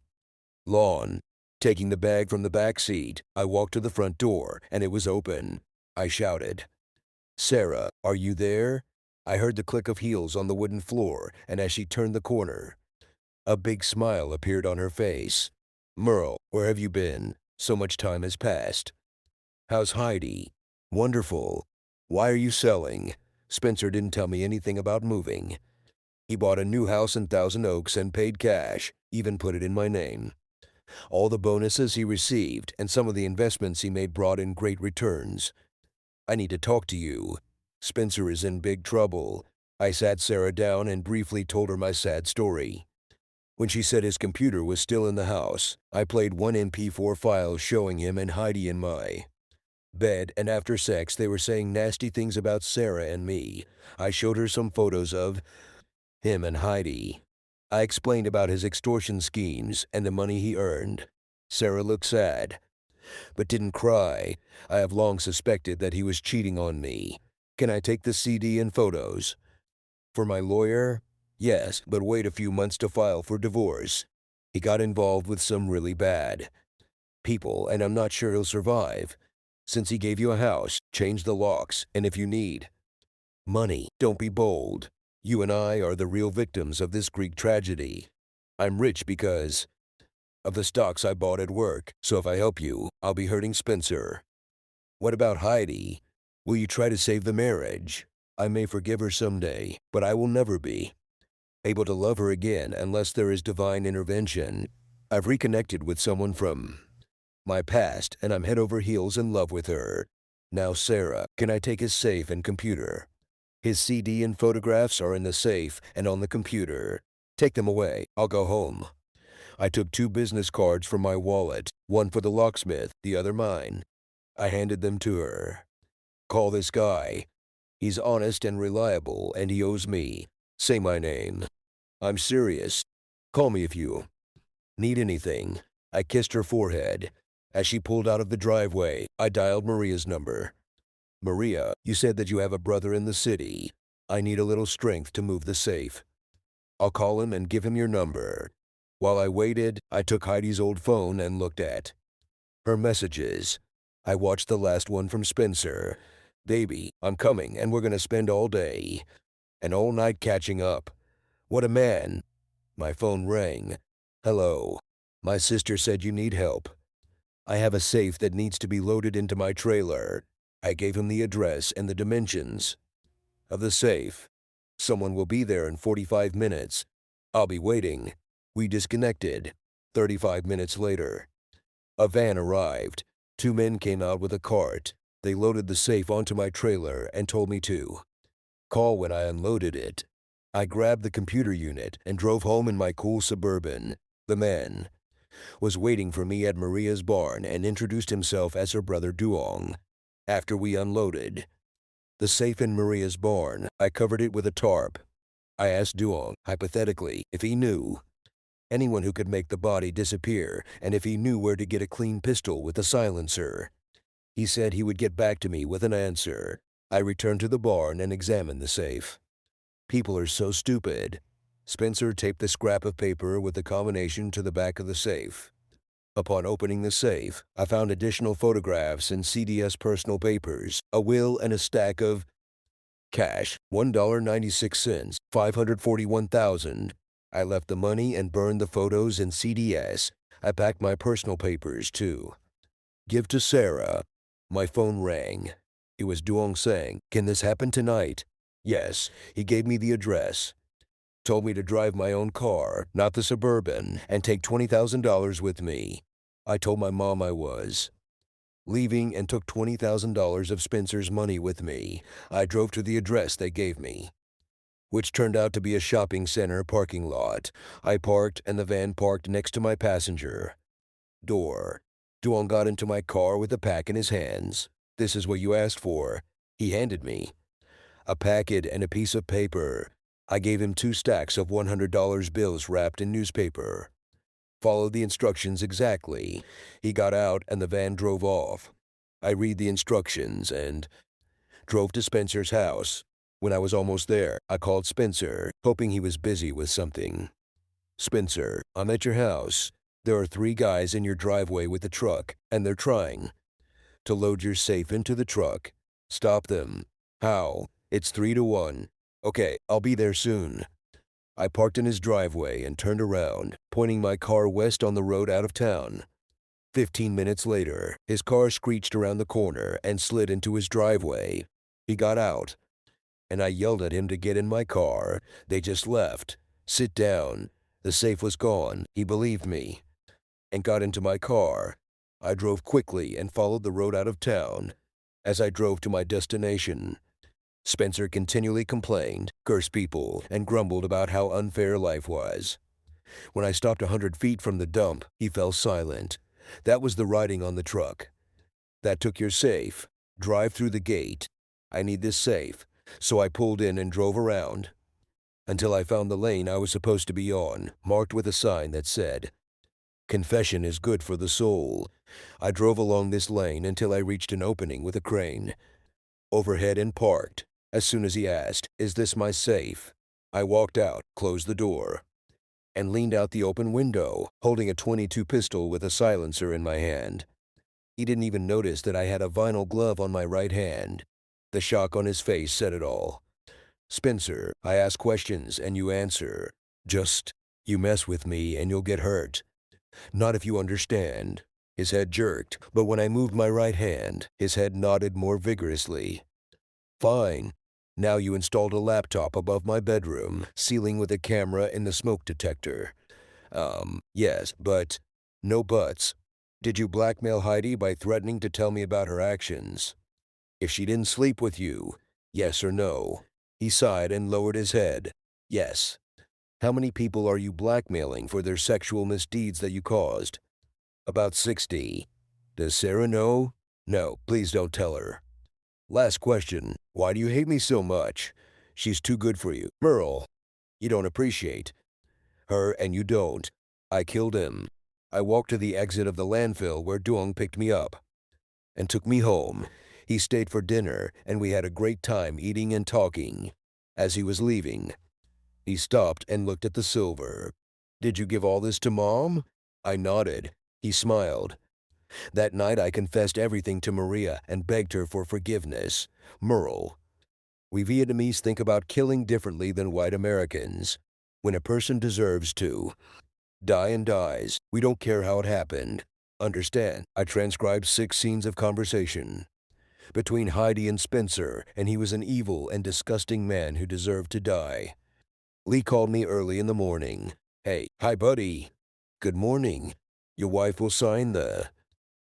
lawn. Taking the bag from the back seat, I walked to the front door and it was open. I shouted, "Sarah, are you there?" I heard the click of heels on the wooden floor, and as she turned the corner, a big smile appeared on her face. "Merle, where have you been? So much time has passed." "How's Heidi?" "Wonderful." "Why are you selling?" "Spencer didn't tell me anything about moving. He bought a new house in Thousand Oaks and paid cash, even put it in my name. All the bonuses he received and some of the investments he made brought in great returns. I need to talk to you. Spencer is in big trouble." I sat Sarah down and briefly told her my sad story. When she said his computer was still in the house, I played one MP4 file showing him and Heidi in my bed, and after sex they were saying nasty things about Sarah and me. I showed her some photos of him and Heidi. I explained about his extortion schemes and the money he earned. Sarah looked sad, but didn't cry. I have long suspected that he was cheating on me. Can I take the CD and photos? For my lawyer? Yes, but wait a few months to file for divorce. He got involved with some really bad people, and I'm not sure he'll survive. Since he gave you a house, change the locks, and if you need money, don't be bold. You and I are the real victims of this Greek tragedy. I'm rich because of the stocks I bought at work, so if I help you, I'll be hurting Spencer. What about Heidi? Will you try to save the marriage? I may forgive her someday, but I will never be able to love her again unless there is divine intervention. I've reconnected with someone from my past, and I'm head over heels in love with her. Now, Sarah, can I take his safe and computer? His CD and photographs are in the safe and on the computer. Take them away. I'll go home. I took 2 business cards from my wallet, one for the locksmith, the other mine. I handed them to her. Call this guy. He's honest and reliable, and he owes me. Say my name. I'm serious. Call me if you need anything. I kissed her forehead. As she pulled out of the driveway, I dialed Maria's number. Maria, you said that you have a brother in the city. I need a little strength to move the safe. I'll call him and give him your number. While I waited, I took Heidi's old phone and looked at her messages. I watched the last one from Spencer. Baby, I'm coming and we're gonna spend all day and all night catching up. What a man. My phone rang. Hello. My sister said you need help. I have a safe that needs to be loaded into my trailer. I gave him the address and the dimensions of the safe. Someone will be there in 45 minutes. I'll be waiting. We disconnected. 35 minutes later, a van arrived. 2 men came out with a cart. They loaded the safe onto my trailer and told me to call when I unloaded it. I grabbed the computer unit and drove home in my cool Suburban. The man was waiting for me at Maria's barn and introduced himself as her brother Duong. After we unloaded the safe in Maria's barn, I covered it with a tarp. I asked Duong, hypothetically, if he knew anyone who could make the body disappear and if he knew where to get a clean pistol with a silencer. He said he would get back to me with an answer. I returned to the barn and examined the safe. People are so stupid. Spencer taped the scrap of paper with the combination to the back of the safe. Upon opening the safe, I found additional photographs and CDS personal papers, a will and a stack of cash, $1.96, 541,000. I left the money and burned the photos in CDS. I packed my personal papers too. Give to Sarah. My phone rang. It was Duong saying, "Can this happen tonight?" Yes, he gave me the address. Told me to drive my own car, not the Suburban, and take $20,000 with me. I told my mom I was leaving and took $20,000 of Spencer's money with me. I drove to the address they gave me, which turned out to be a shopping center parking lot. I parked and the van parked next to my passenger door. Duong got into my car with a pack in his hands. This is what you asked for. He handed me a packet and a piece of paper. I gave him 2 stacks of $100 bills wrapped in newspaper. Followed the instructions exactly. He got out and the van drove off. I read the instructions and drove to Spencer's house. When I was almost there, I called Spencer, hoping he was busy with something. Spencer, I'm at your house. There are 3 guys in your driveway with a truck, and they're trying to load your safe into the truck. Stop them. How? It's 3 to 1. Okay, I'll be there soon. I parked in his driveway and turned around, pointing my car west on the road out of town. 15 minutes later, his car screeched around the corner and slid into his driveway. He got out, and I yelled at him to get in my car. They just left. Sit down. The safe was gone. He believed me and got into my car. I drove quickly and followed the road out of town. As I drove to my destination, Spencer continually complained, cursed people, and grumbled about how unfair life was. When I stopped 100 feet from the dump, he fell silent. That was the writing on the truck. That took your safe. Drive through the gate. I need this safe. So I pulled in and drove around until I found the lane I was supposed to be on, marked with a sign that said, "Confession is good for the soul." I drove along this lane until I reached an opening with a crane overhead and parked. As soon as he asked, "Is this my safe?" I walked out, closed the door, and leaned out the open window, holding a .22 pistol with a silencer in my hand. He didn't even notice that I had a vinyl glove on my right hand. The shock on his face said it all. "Spencer, I ask questions and you answer. Just, you mess with me and you'll get hurt. Not if you understand." His head jerked, but when I moved my right hand, his head nodded more vigorously. "Fine. Now you installed a laptop above my bedroom, ceiling with a camera and the smoke detector. Yes, but..." "No buts. Did you blackmail Heidi by threatening to tell me about her actions? If she didn't sleep with you, yes or no?" He sighed and lowered his head. "Yes." "How many people are you blackmailing for their sexual misdeeds that you caused?" "About 60. Does Sarah know?" "No, please don't tell her." "Last question. Why do you hate me so much? She's too good for you. Merle, you don't appreciate her and you don't. I killed him." I walked to the exit of the landfill where Duong picked me up and took me home. He stayed for dinner, and we had a great time eating and talking. As he was leaving, he stopped and looked at the silver. "Did you give all this to Mom?" I nodded. He smiled. "That night I confessed everything to Maria and begged her for forgiveness. Merle, we Vietnamese think about killing differently than white Americans. When a person deserves to die and dies, we don't care how it happened. Understand?" I transcribed 6 scenes of conversation between Heidi and Spencer, and he was an evil and disgusting man who deserved to die. Lee called me early in the morning. "Hey, hi buddy." "Good morning. Your wife will sign the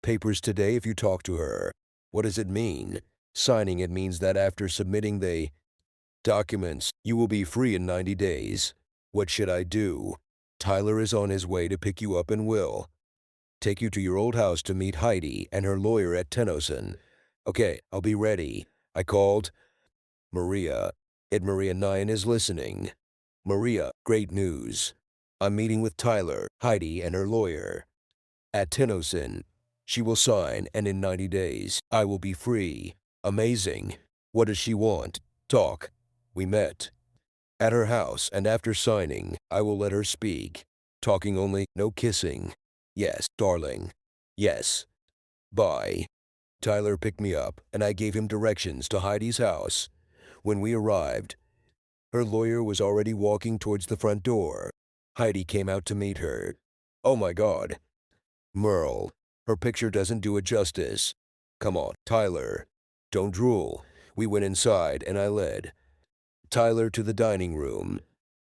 papers today if you talk to her." "What does it mean?" "Signing it means that after submitting the documents, you will be free in 90 days. What should I do?" "Tyler is on his way to pick you up and will take you to your old house to meet Heidi and her lawyer at Tennyson." "Okay, I'll be ready." I called Maria. Maria Nyan is listening. "Maria, great news. I'm meeting with Tyler, Heidi, and her lawyer at Tennyson. She will sign, and in 90 days, I will be free." "Amazing. What does she want?" "Talk." We met at her house, and after signing, I will let her speak. Talking only, no kissing. "Yes, darling. Yes. Bye." Tyler picked me up, and I gave him directions to Heidi's house. When we arrived, her lawyer was already walking towards the front door. Heidi came out to meet her. "Oh my God. Merle, her picture doesn't do it justice. Come on, Tyler. Don't drool." We went inside, and I led Tyler to the dining room.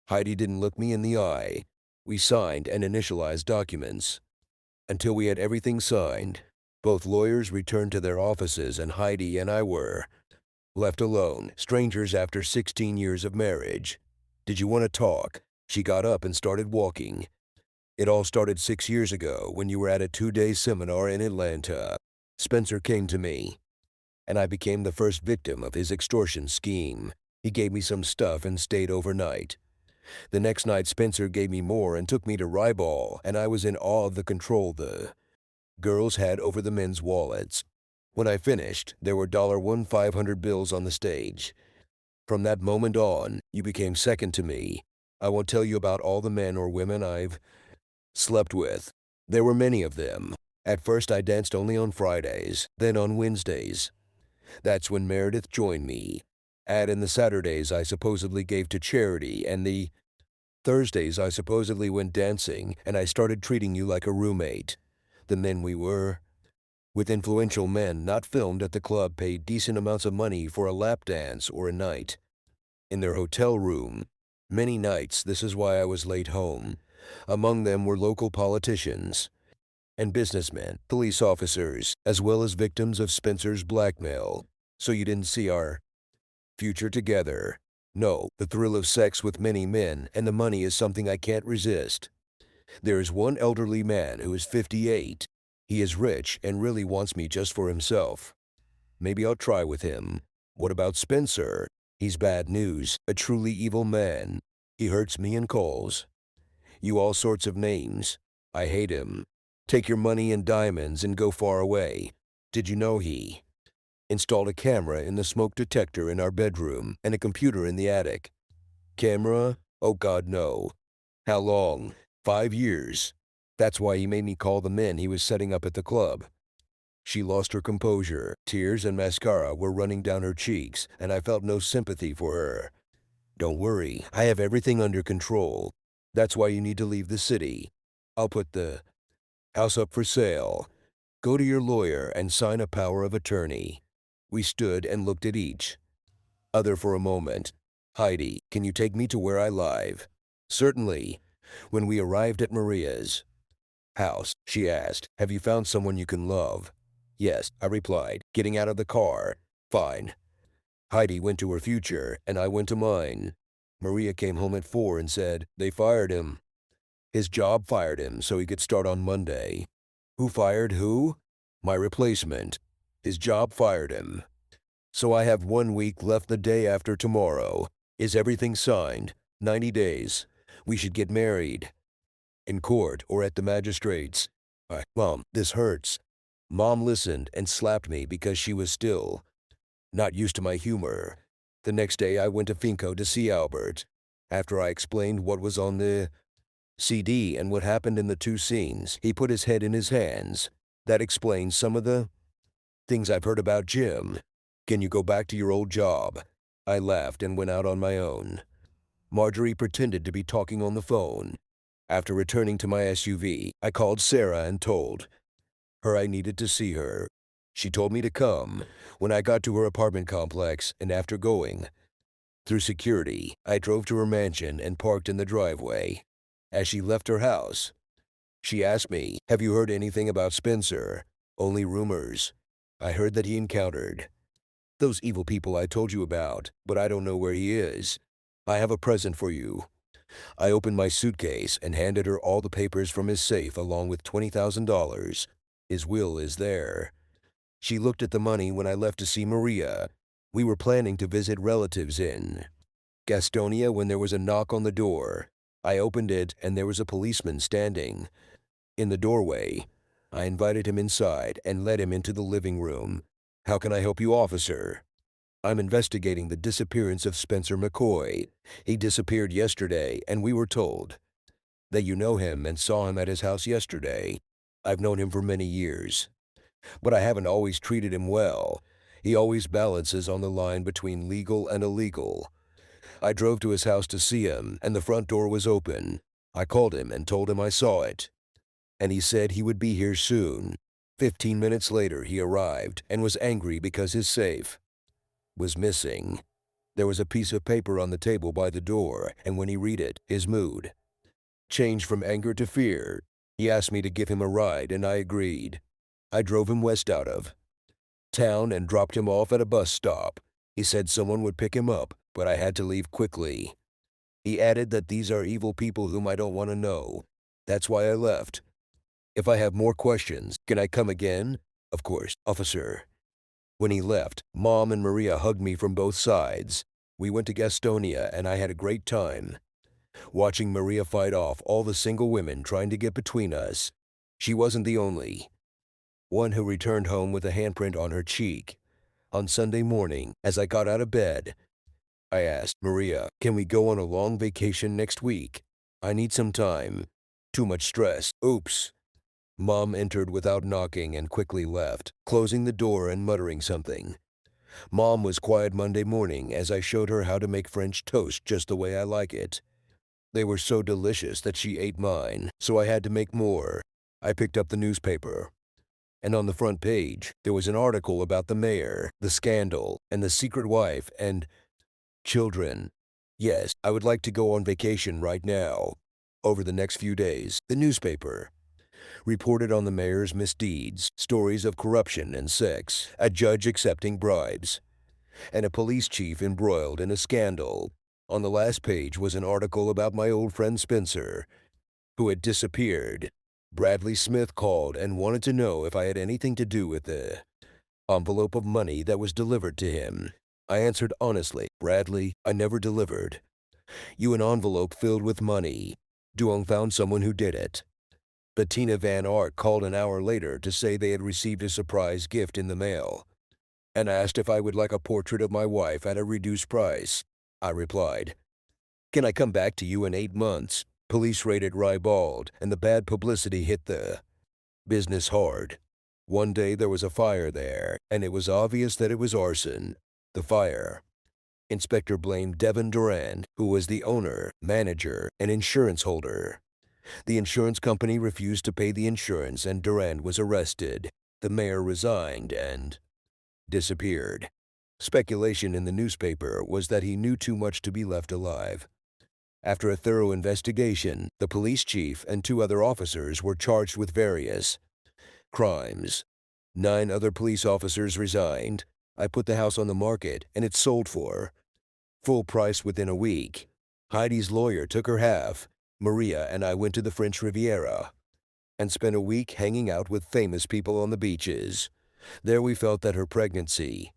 Heidi didn't look me in the eye. We signed and initialized documents. Until we had everything signed, both lawyers returned to their offices, and Heidi and I were left alone, strangers after 16 years of marriage. "Did you want to talk?" She got up and started walking. "It all started 6 years ago when you were at a 2-day seminar in Atlanta. Spencer came to me, and I became the first victim of his extortion scheme. He gave me some stuff and stayed overnight. The next night Spencer gave me more and took me to Ryball, and I was in awe of the control the girls had over the men's wallets. When I finished, there were $1 500 bills on the stage. From that moment on, you became second to me. I won't tell you about all the men or women I've slept with. There were many of them. At first I danced only on Fridays, then on Wednesdays. That's when Meredith joined me. And the Saturdays I supposedly gave to charity, and the Thursdays I supposedly went dancing, and I started treating you like a roommate. The men we were with influential men not filmed at the club paid decent amounts of money for a lap dance or a night in their hotel room. Many nights, this is why I was late home. Among them were local politicians and businessmen, police officers, as well as victims of Spencer's blackmail. "So you didn't see our future together?" "No, the thrill of sex with many men and the money is something I can't resist." There is one elderly man who is 58. He is rich and really wants me just for himself. Maybe I'll try with him. What about Spencer? He's bad news, a truly evil man. He hurts me and calls you all sorts of names. I hate him. Take your money and diamonds and go far away. Did you know he installed a camera in the smoke detector in our bedroom and a computer in the attic? Camera? Oh God, no. How long? 5 years. That's why he made me call the men he was setting up at the club. She lost her composure. Tears and mascara were running down her cheeks, and I felt no sympathy for her. Don't worry, I have everything under control. That's why you need to leave the city. I'll put the house up for sale. Go to your lawyer and sign a power of attorney. We stood and looked at each other for a moment. Heidi, can you take me to where I live? Certainly. When we arrived at Maria's house, she asked, have you found someone you can love? Yes, I replied, getting out of the car. Fine. Heidi went to her future, and I went to mine. Maria came home at 4 and said, they fired him. His job fired him so he could start on Monday. Who fired who? My replacement. His job fired him. So I have 1 week left the day after tomorrow. Is everything signed? 90 days. We should get married. In court or at the magistrate's. Mom, this hurts. Mom listened and slapped me because she was still not used to my humor. The next day I went to Finco to see Albert. After I explained what was on the CD and what happened in the two scenes, he put his head in his hands. That explains some of the things I've heard about Jim. Can you go back to your old job? I laughed and went out on my own. Marjorie pretended to be talking on the phone. After returning to my SUV, I called Sarah and told her I needed to see her. She told me to come. When I got to her apartment complex, and after going through security, I drove to her mansion and parked in the driveway. As she left her house, she asked me, have you heard anything about Spencer? Only rumors. I heard that he encountered those evil people I told you about, but I don't know where he is. I have a present for you. I opened my suitcase and handed her all the papers from his safe along with $20,000. His will is there. She looked at the money when I left to see Maria. We were planning to visit relatives in Gastonia when there was a knock on the door. I opened it and there was a policeman standing in the doorway. I invited him inside and led him into the living room. How can I help you, officer? I'm investigating the disappearance of Spencer McCoy. He disappeared yesterday, and we were told that you know him and saw him at his house yesterday. I've known him for many years, but I haven't always treated him well. He always balances on the line between legal and illegal. I drove to his house to see him, and the front door was open. I called him and told him I saw it, and he said he would be here soon. 15 minutes later, he arrived and was angry because his safe was missing. There was a piece of paper on the table by the door, and when he read it, his mood changed from anger to fear. He asked me to give him a ride, and I agreed. I drove him west out of town and dropped him off at a bus stop. He said someone would pick him up, but I had to leave quickly. He added that these are evil people whom I don't want to know. That's why I left. If I have more questions, can I come again? Of course, officer. When he left, Mom and Maria hugged me from both sides. We went to Gastonia and I had a great time, watching Maria fight off all the single women trying to get between us. She wasn't the only one who returned home with a handprint on her cheek. On Sunday morning, as I got out of bed, I asked Maria, can we go on a long vacation next week? I need some time. Too much stress. Oops. Mom entered without knocking and quickly left, closing the door and muttering something. Mom was quiet Monday morning as I showed her how to make French toast just the way I like it. They were so delicious that she ate mine, so I had to make more. I picked up the newspaper, and on the front page, there was an article about the mayor, the scandal, and the secret wife and children. Yes, I would like to go on vacation right now. Over the next few days, the newspaper reported on the mayor's misdeeds, stories of corruption and sex, a judge accepting bribes, and a police chief embroiled in a scandal. On the last page was an article about my old friend Spencer. who had disappeared. Bradley Smith called and wanted to know if I had anything to do with the envelope of money that was delivered to him. I answered honestly, "Bradley, I never delivered you an envelope filled with money. Duong found someone who did it." Bettina Van Ark called an hour later to say they had received a surprise gift in the mail and asked if I would like a portrait of my wife at a reduced price. I replied, "Can I come back to you in 8 months?" Police raided Rybald, and the bad publicity hit the business hard. One day there was a fire there, and it was obvious that it was arson. The fire inspector blamed Devin Durand, who was the owner, manager, and insurance holder. The insurance company refused to pay the insurance, and Durand was arrested. The mayor resigned and disappeared. Speculation in the newspaper was that he knew too much to be left alive. After a thorough investigation, the police chief and 2 other officers were charged with various crimes. 9 other police officers resigned. I put the house on the market, and it sold for full price within a week. Heidi's lawyer took her half. Maria and I went to the French Riviera and spent a week hanging out with famous people on the beaches. There we felt that her pregnancy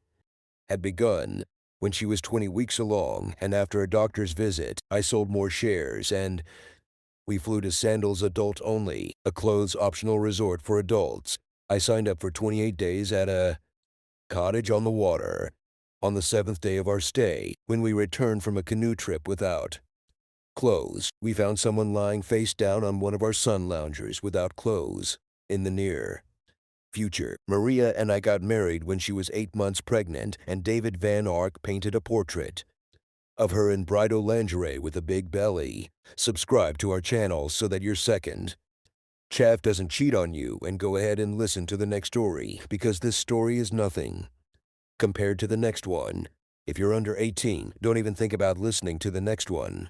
had begun. When she was 20 weeks along, and after a doctor's visit, I sold more shares, and we flew to Sandals Adult Only, a clothes-optional resort for adults. I signed up for 28 days at a cottage on the water. On the 7th day of our stay, when we returned from a canoe trip without clothes, we found someone lying face down on one of our sun loungers without clothes. In the near future, Maria and I got married when she was 8 months pregnant, and David Van Ark painted a portrait of her in bridal lingerie with a big belly. Subscribe to our channel so that your second chav doesn't cheat on you, and go ahead and listen to the next story, because this story is nothing compared to the next one. If you're under 18, don't even think about listening to the next one.